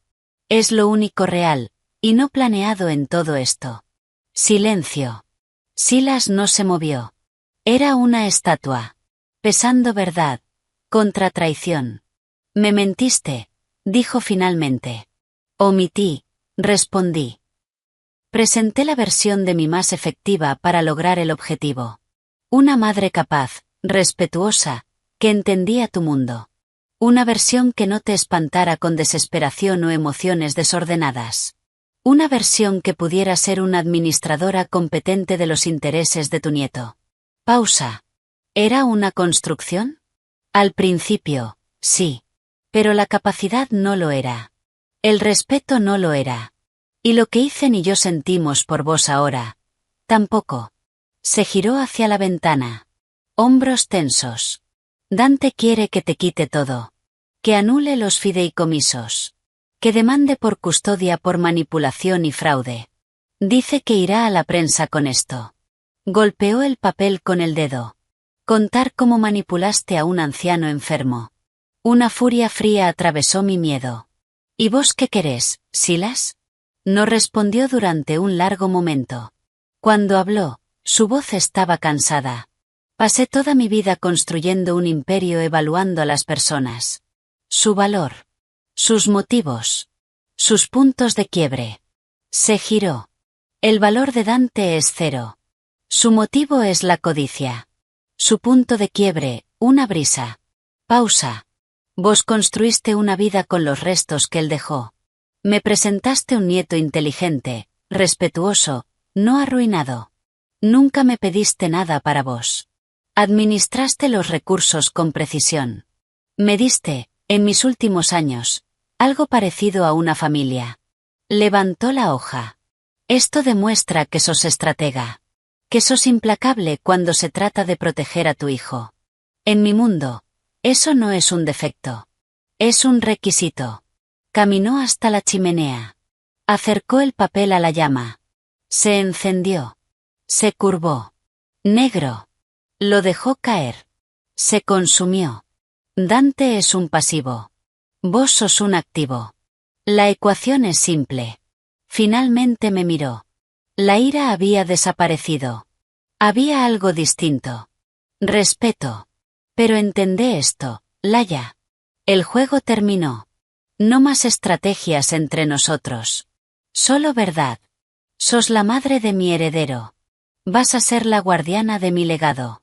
Es lo único real, y no planeado en todo esto. Silencio. Silas no se movió. Era una estatua. Pesando verdad. Contra traición. Me mentiste, dijo finalmente. Omití, respondí. Presenté la versión de mí más efectiva para lograr el objetivo. Una madre capaz, respetuosa, que entendía tu mundo. Una versión que no te espantara con desesperación o emociones desordenadas. Una versión que pudiera ser una administradora competente de los intereses de tu nieto. Pausa. ¿Era una construcción? Al principio, sí. Pero la capacidad no lo era. El respeto no lo era. Y lo que Ethan y yo sentimos por vos ahora, tampoco. Se giró hacia la ventana. Hombros tensos. Dante quiere que te quite todo. Que anule los fideicomisos. Que demande por custodia por manipulación y fraude. Dice que irá a la prensa con esto. Golpeó el papel con el dedo. Contar cómo manipulaste a un anciano enfermo. Una furia fría atravesó mi miedo. ¿Y vos qué querés, Silas? No respondió durante un largo momento. Cuando habló, su voz estaba cansada. Pasé toda mi vida construyendo un imperio evaluando a las personas. Su valor. Sus motivos. Sus puntos de quiebre. Se giró. El valor de Dante es 0. Su motivo es la codicia. Su punto de quiebre, una brisa. Pausa. Vos construiste una vida con los restos que él dejó. Me presentaste un nieto inteligente, respetuoso, no arruinado. Nunca me pediste nada para vos. Administraste los recursos con precisión. Me diste, en mis últimos años, algo parecido a una familia. Levantó la hoja. Esto demuestra que sos estratega. Que sos implacable cuando se trata de proteger a tu hijo. En mi mundo, eso no es un defecto. Es un requisito. Caminó hasta la chimenea. Acercó el papel a la llama. Se encendió. Se curvó. Negro. Lo dejó caer. Se consumió. Dante es un pasivo. Vos sos un activo. La ecuación es simple. Finalmente me miró. La ira había desaparecido. Había algo distinto. Respeto. Pero entendé esto, Laia. El juego terminó. No más estrategias entre nosotros. Solo verdad. Sos la madre de mi heredero. Vas a ser la guardiana de mi legado.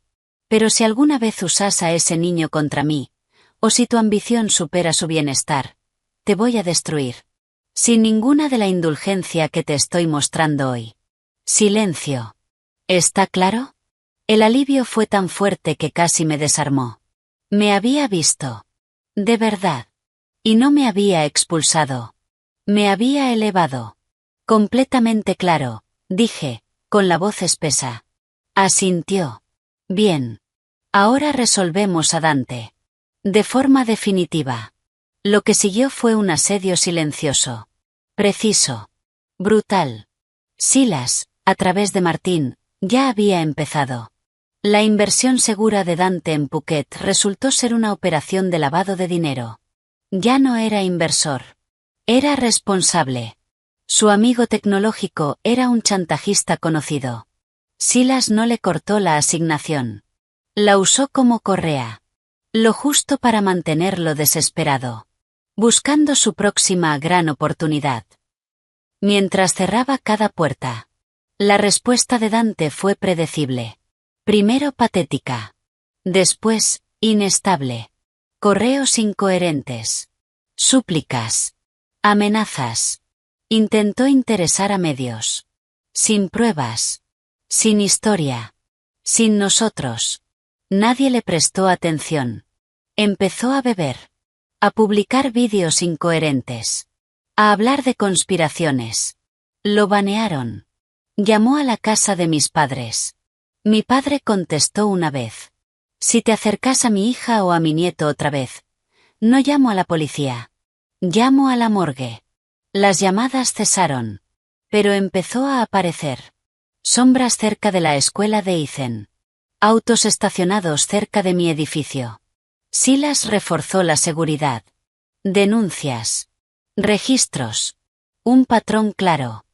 Pero si alguna vez usas a ese niño contra mí, o si tu ambición supera su bienestar, te voy a destruir. Sin ninguna de la indulgencia que te estoy mostrando hoy. Silencio. ¿Está claro? El alivio fue tan fuerte que casi me desarmó. Me había visto. De verdad. Y no me había expulsado. Me había elevado. Completamente claro, dije, con la voz espesa. Asintió. Bien. Ahora resolvemos a Dante. De forma definitiva. Lo que siguió fue un asedio silencioso. Preciso. Brutal. Silas, a través de Martín, ya había empezado. La inversión segura de Dante en Phuket resultó ser una operación de lavado de dinero. Ya no era inversor. Era responsable. Su amigo tecnológico era un chantajista conocido. Silas no le cortó la asignación. La usó como correa. Lo justo para mantenerlo desesperado. Buscando su próxima gran oportunidad. Mientras cerraba cada puerta. La respuesta de Dante fue predecible. Primero patética. Después, inestable. Correos incoherentes. Súplicas. Amenazas. Intentó interesar a medios. Sin pruebas. Sin historia. Sin nosotros. Nadie le prestó atención. Empezó a beber. A publicar vídeos incoherentes. A hablar de conspiraciones. Lo banearon. Llamó a la casa de mis padres. Mi padre contestó una vez. Si te acercas a mi hija o a mi nieto otra vez, no llamo a la policía. Llamo a la morgue. Las llamadas cesaron. Pero empezó a aparecer. Sombras cerca de la escuela de Ethan. Autos estacionados cerca de mi edificio. Silas reforzó la seguridad. Denuncias. Registros. Un patrón claro.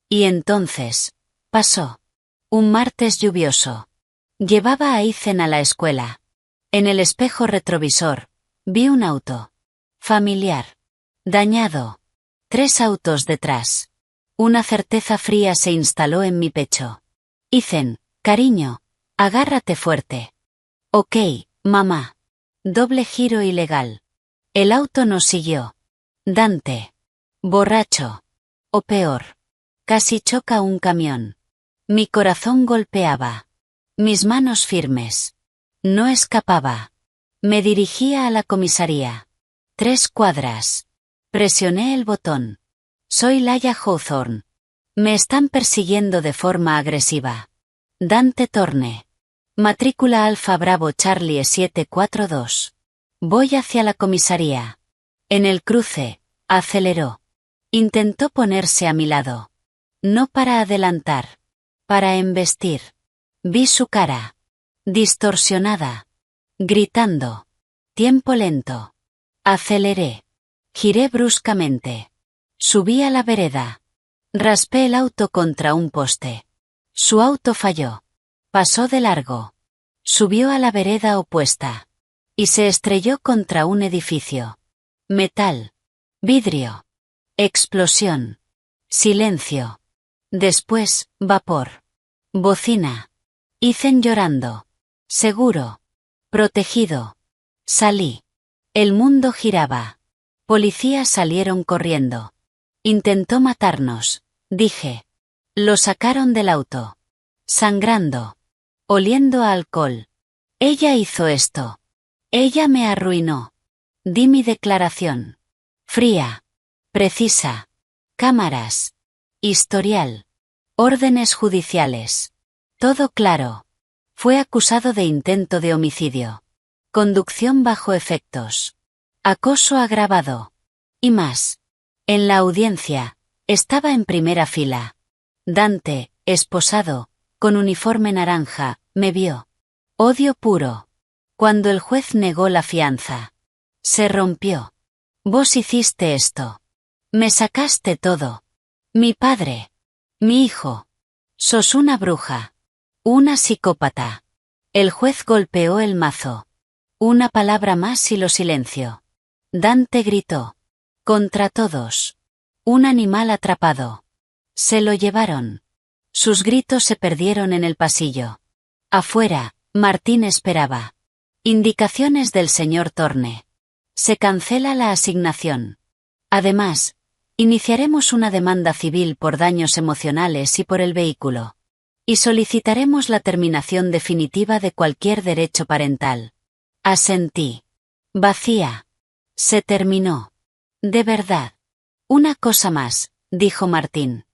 Y entonces, pasó. Un martes lluvioso. Llevaba a Ethan a la escuela. En el espejo retrovisor, vi un auto. Familiar. Dañado. 3 autos detrás. Una certeza fría se instaló en mi pecho. Ethan, cariño, agárrate fuerte. Ok, mamá. Doble giro ilegal. El auto nos siguió. Dante. Borracho. O peor. Casi choca un camión. Mi corazón golpeaba. Mis manos firmes. No escapaba. Me dirigía a la comisaría. 3 cuadras. Presioné el botón. Soy Laia Hawthorne. Me están persiguiendo de forma agresiva. Dante Thorne. Matrícula Alfa Bravo Charlie 742. Voy hacia la comisaría. En el cruce, aceleró. Intentó ponerse a mi lado. No para adelantar. Para embestir. Vi su cara. Distorsionada. Gritando. Tiempo lento. Aceleré. Giré bruscamente. Subí a la vereda. Raspé el auto contra un poste. Su auto falló. Pasó de largo. Subió a la vereda opuesta. Y se estrelló contra un edificio. Metal. Vidrio. Explosión. Silencio. Después, vapor. Bocina. Ethan llorando. Seguro. Protegido. Salí. El mundo giraba. Policías salieron corriendo. Intentó matarnos, dije. Lo sacaron del auto. Sangrando. Oliendo a alcohol. Ella hizo esto. Ella me arruinó. Di mi declaración. Fría. Precisa. Cámaras. Historial. Órdenes judiciales. Todo claro. Fue acusado de intento de homicidio. Conducción bajo efectos. Acoso agravado. Y más. En la audiencia, estaba en primera fila. Dante, esposado, con uniforme naranja, me vio. Odio puro. Cuando el juez negó la fianza. Se rompió. Vos hiciste esto. Me sacaste todo. Mi padre. Mi hijo. Sos una bruja. Una psicópata. El juez golpeó el mazo. Una palabra más y lo silenció. Dante gritó. Contra todos. Un animal atrapado. Se lo llevaron. Sus gritos se perdieron en el pasillo. Afuera, Martín esperaba. Indicaciones del señor Thorne. Se cancela la asignación. Además, iniciaremos una demanda civil por daños emocionales y por el vehículo. Y solicitaremos la terminación definitiva de cualquier derecho parental. Asentí. Vacía. Se terminó. De verdad. Una cosa más, dijo Martín.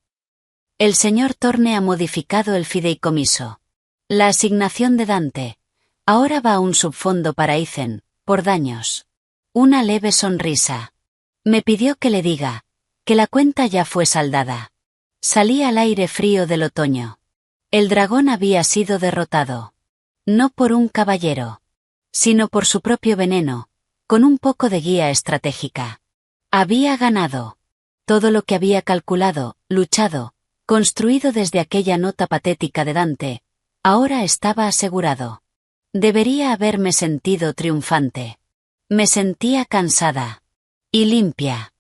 El señor Thorne ha modificado el fideicomiso. La asignación de Dante. Ahora va a un subfondo para Ethan, por daños. Una leve sonrisa. Me pidió que le diga que la cuenta ya fue saldada. Salí al aire frío del otoño. El dragón había sido derrotado. No por un caballero, sino por su propio veneno, con un poco de guía estratégica. Había ganado. Todo lo que había calculado, luchado, construido desde aquella nota patética de Dante, ahora estaba asegurado. Debería haberme sentido triunfante. Me sentía cansada. Y limpia.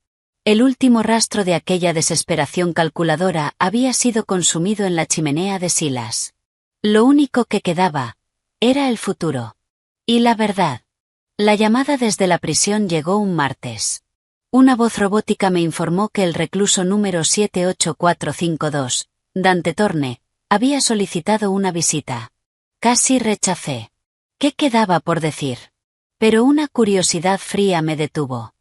El último rastro de aquella desesperación calculadora había sido consumido en la chimenea de Silas. Lo único que quedaba era el futuro. Y la verdad. La llamada desde la prisión llegó un martes. Una voz robótica me informó que el recluso número 78452, Dante Thorne, había solicitado una visita. Casi rechacé. ¿Qué quedaba por decir? Pero una curiosidad fría me detuvo.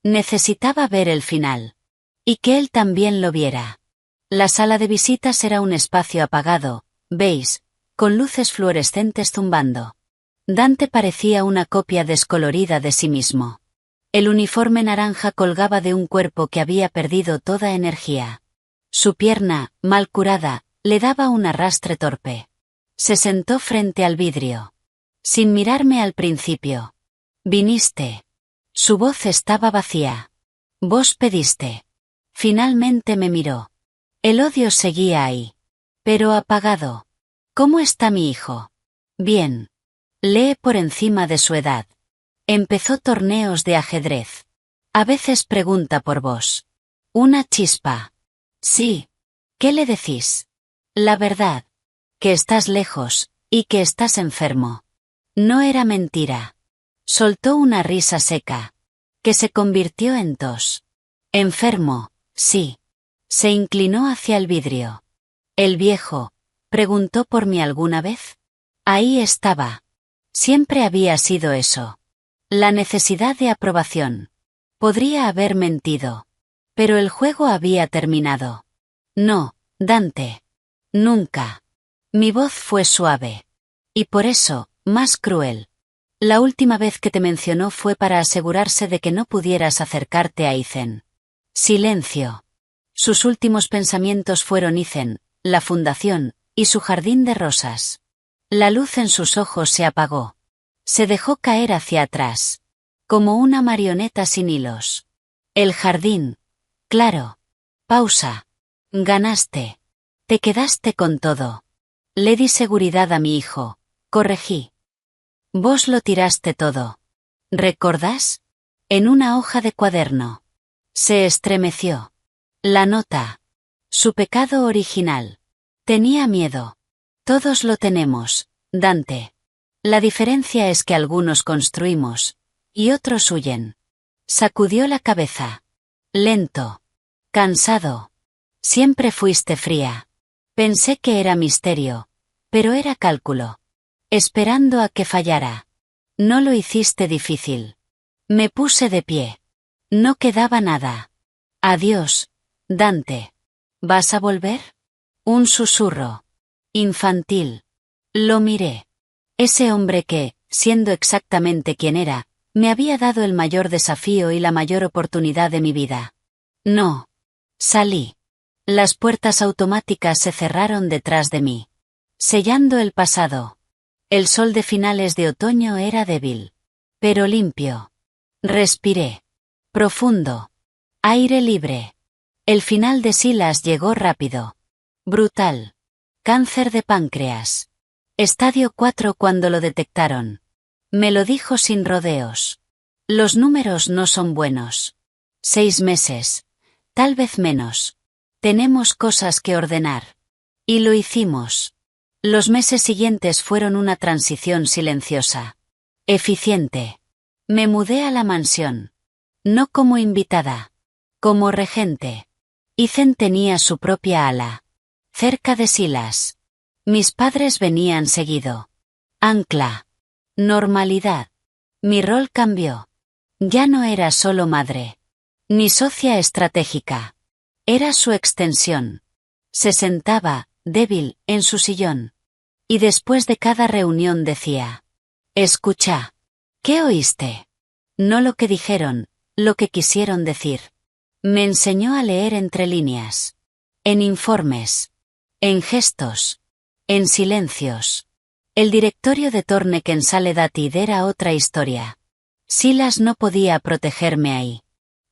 Necesitaba ver el final. Y que él también lo viera. La sala de visitas era un espacio apagado, beige, con luces fluorescentes zumbando. Dante parecía una copia descolorida de sí mismo. El uniforme naranja colgaba de un cuerpo que había perdido toda energía. Su pierna, mal curada, le daba un arrastre torpe. Se sentó frente al vidrio. Sin mirarme al principio. Viniste. Su voz estaba vacía. Vos pediste. Finalmente me miró. El odio seguía ahí. Pero apagado. ¿Cómo está mi hijo? Bien. Lee por encima de su edad. Empezó torneos de ajedrez. A veces pregunta por vos. Una chispa. Sí. ¿Qué le decís? La verdad. Que estás lejos, y que estás enfermo. No era mentira. Soltó una risa seca, que se convirtió en tos. Enfermo, sí. Se inclinó hacia el vidrio. ¿El viejo preguntó por mí alguna vez? Ahí estaba. Siempre había sido eso. La necesidad de aprobación. Podría haber mentido. Pero el juego había terminado. No, Dante. Nunca. Mi voz fue suave. Y por eso, más cruel. La última vez que te mencionó fue para asegurarse de que no pudieras acercarte a Ethan. Silencio. Sus últimos pensamientos fueron Ethan, la fundación, y su jardín de rosas. La luz en sus ojos se apagó. Se dejó caer hacia atrás. Como una marioneta sin hilos. El jardín. Claro. Pausa. Ganaste. Te quedaste con todo. Le di seguridad a mi hijo. Corregí. Vos lo tiraste todo. ¿Recordás? En una hoja de cuaderno. Se estremeció. La nota. Su pecado original. Tenía miedo. Todos lo tenemos, Dante. La diferencia es que algunos construimos, y otros huyen. Sacudió la cabeza. Lento. Cansado. Siempre fuiste fría. Pensé que era misterio, pero era cálculo. Esperando a que fallara. No lo hiciste difícil. Me puse de pie. No quedaba nada. Adiós, Dante. ¿Vas a volver? Un susurro. Infantil. Lo miré. Ese hombre que, siendo exactamente quien era, me había dado el mayor desafío y la mayor oportunidad de mi vida. No. Salí. Las puertas automáticas se cerraron detrás de mí. Sellando el pasado. El sol de finales de otoño era débil. Pero limpio. Respiré. Profundo. Aire libre. El final de Silas llegó rápido. Brutal. Cáncer de páncreas. Estadio 4 cuando lo detectaron. Me lo dijo sin rodeos. Los números no son buenos. 6 meses. Tal vez menos. Tenemos cosas que ordenar. Y lo hicimos. Los meses siguientes fueron una transición silenciosa. Eficiente. Me mudé a la mansión. No como invitada. Como regente. Ethan tenía su propia ala. Cerca de Silas. Mis padres venían seguido. Ancla. Normalidad. Mi rol cambió. Ya no era solo madre. Ni socia estratégica. Era su extensión. Se sentaba, débil, en su sillón. Y después de cada reunión decía: «Escucha. ¿Qué oíste?» No lo que dijeron, lo que quisieron decir. Me enseñó a leer entre líneas. En informes. En gestos. En silencios. El directorio de Torneken-Sale Datid era otra historia. Silas no podía protegerme ahí.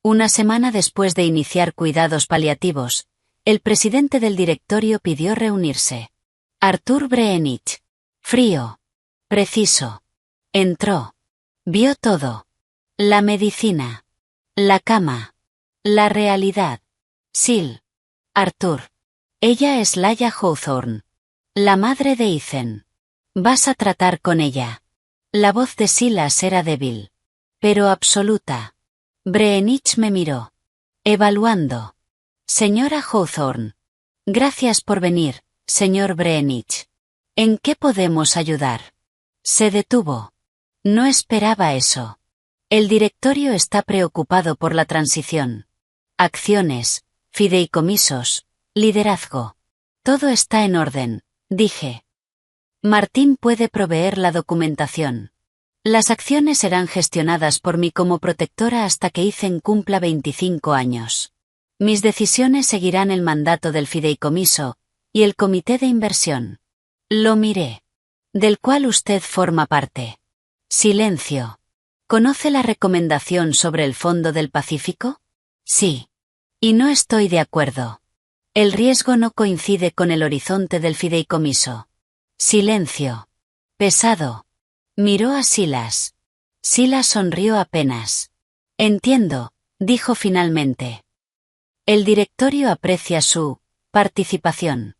Una semana después de iniciar cuidados paliativos, el presidente del directorio pidió reunirse. Arthur Breenich. Frío. Preciso. Entró. Vio todo. La medicina. La cama. La realidad. Sil. Arthur. Ella es Laia Hawthorne. La madre de Ethan. Vas a tratar con ella. La voz de Silas era débil. Pero absoluta. Breenich me miró. Evaluando. Señora Hawthorne. Gracias por venir, señor Breenich. ¿En qué podemos ayudar? Se detuvo. No esperaba eso. El directorio está preocupado por la transición. Acciones, fideicomisos, liderazgo. Todo está en orden, dije. Martín puede proveer la documentación. Las acciones serán gestionadas por mí como protectora hasta que Ethan cumpla 25 años. Mis decisiones seguirán el mandato del fideicomiso y el comité de inversión. Lo miré. Del cual usted forma parte. Silencio. ¿Conoce la recomendación sobre el Fondo del Pacífico? Sí. Y no estoy de acuerdo. El riesgo no coincide con el horizonte del fideicomiso. Silencio. Pesado. Miró a Silas. Silas sonrió apenas. Entiendo, dijo finalmente. El directorio aprecia su participación.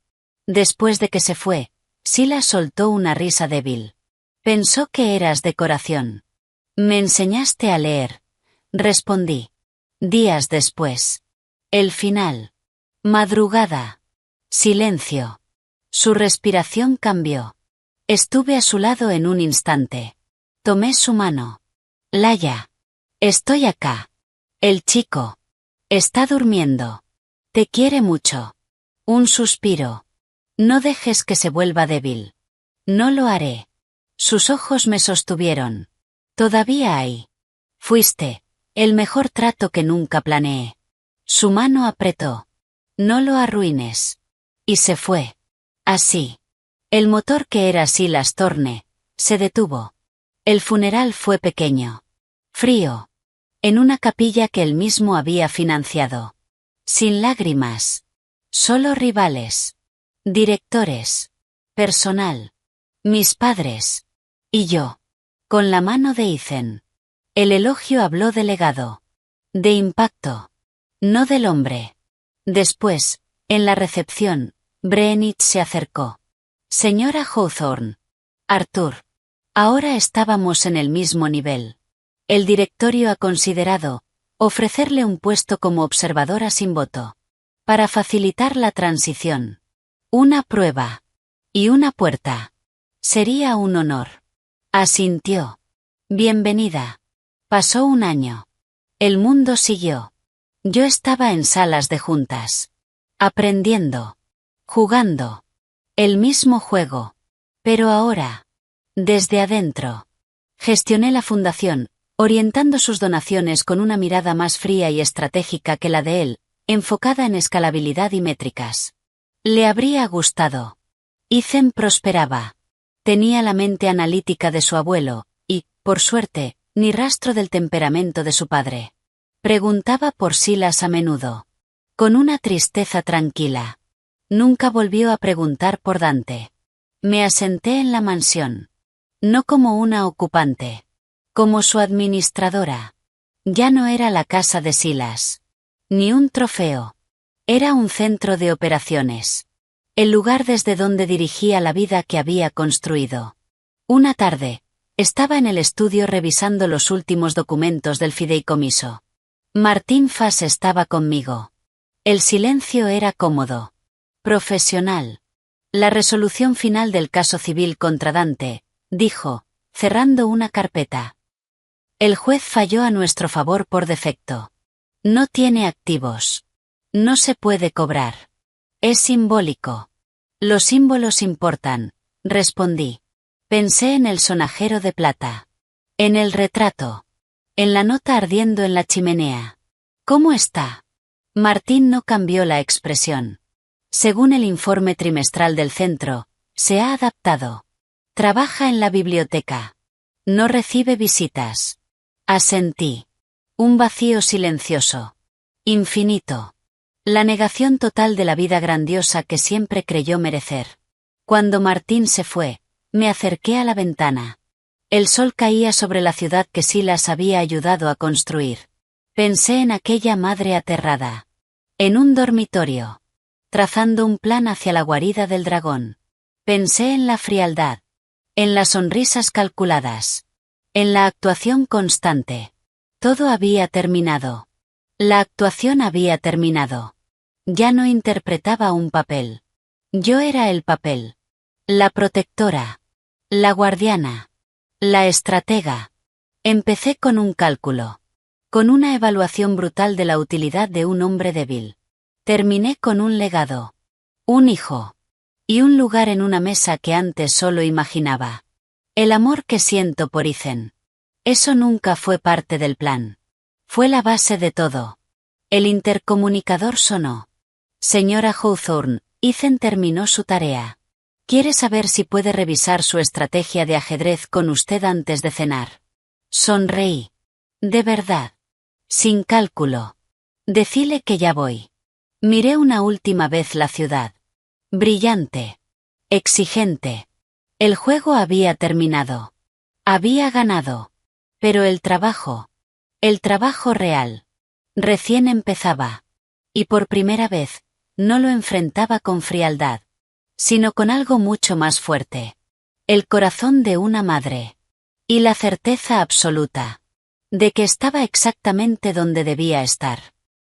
Después de que se fue, Silas soltó una risa débil. Pensó que eras decoración. Me enseñaste a leer. Respondí. Días después. El final. Madrugada. Silencio. Su respiración cambió. Estuve a su lado en un instante. Tomé su mano. Laia. Estoy acá. El chico. Está durmiendo. Te quiere mucho. Un suspiro. No dejes que se vuelva débil. No lo haré. Sus ojos me sostuvieron. Todavía hay. Fuiste. El mejor trato que nunca planeé. Su mano apretó. No lo arruines. Y se fue. Así. El motor que era Silas Thorne se detuvo. El funeral fue pequeño. Frío. En una capilla que él mismo había financiado. Sin lágrimas. Solo rivales. Directores. Personal. Mis padres. Y yo. Con la mano de Ethan. El elogio habló de legado. De impacto. No del hombre. Después, en la recepción, Breenich se acercó. Señora Hawthorne. Arthur. Ahora estábamos en el mismo nivel. El directorio ha considerado ofrecerle un puesto como observadora sin voto. Para facilitar la transición. Una prueba. Y una puerta. Sería un honor. Asintió. Bienvenida. Pasó un año. El mundo siguió. Yo estaba en salas de juntas. Aprendiendo. Jugando. El mismo juego. Pero ahora. Desde adentro. Gestioné la fundación, orientando sus donaciones con una mirada más fría y estratégica que la de él, enfocada en escalabilidad y métricas. Le habría gustado. Ethan prosperaba. Tenía la mente analítica de su abuelo, y, por suerte, ni rastro del temperamento de su padre. Preguntaba por Silas a menudo. Con una tristeza tranquila. Nunca volvió a preguntar por Dante. Me asenté en la mansión. No como una ocupante. Como su administradora. Ya no era la casa de Silas. Ni un trofeo. Era un centro de operaciones. El lugar desde donde dirigía la vida que había construido. Una tarde, estaba en el estudio revisando los últimos documentos del fideicomiso. Martín Fass estaba conmigo. El silencio era cómodo. Profesional. La resolución final del caso civil contra Dante, dijo, cerrando una carpeta. El juez falló a nuestro favor por defecto. No tiene activos. No se puede cobrar. Es simbólico. Los símbolos importan, respondí. Pensé en el sonajero de plata. En el retrato. En la nota ardiendo en la chimenea. ¿Cómo está? Martín no cambió la expresión. Según el informe trimestral del centro, se ha adaptado. Trabaja en la biblioteca. No recibe visitas. Asentí. Un vacío silencioso. Infinito. La negación total de la vida grandiosa que siempre creyó merecer. Cuando Martín se fue, me acerqué a la ventana. El sol caía sobre la ciudad que Silas había ayudado a construir. Pensé en aquella madre aterrada. En un dormitorio. Trazando un plan hacia la guarida del dragón. Pensé en la frialdad. En las sonrisas calculadas. En la actuación constante. Todo había terminado. La actuación había terminado. Ya no interpretaba un papel. Yo era el papel. La protectora. La guardiana. La estratega. Empecé con un cálculo. Con una evaluación brutal de la utilidad de un hombre débil. Terminé con un legado. Un hijo. Y un lugar en una mesa que antes solo imaginaba. El amor que siento por Ethan. Eso nunca fue parte del plan. Fue la base de todo. El intercomunicador sonó. Señora Hawthorne, Ethan terminó su tarea. ¿Quiere saber si puede revisar su estrategia de ajedrez con usted antes de cenar? Sonreí. De verdad. Sin cálculo. Decile que ya voy. Miré una última vez la ciudad. Brillante. Exigente. El juego había terminado. Había ganado. Pero el trabajo real, recién empezaba. Y por primera vez, no lo enfrentaba con frialdad, sino con algo mucho más fuerte. El corazón de una madre. Y la certeza absoluta. De que estaba exactamente donde debía estar.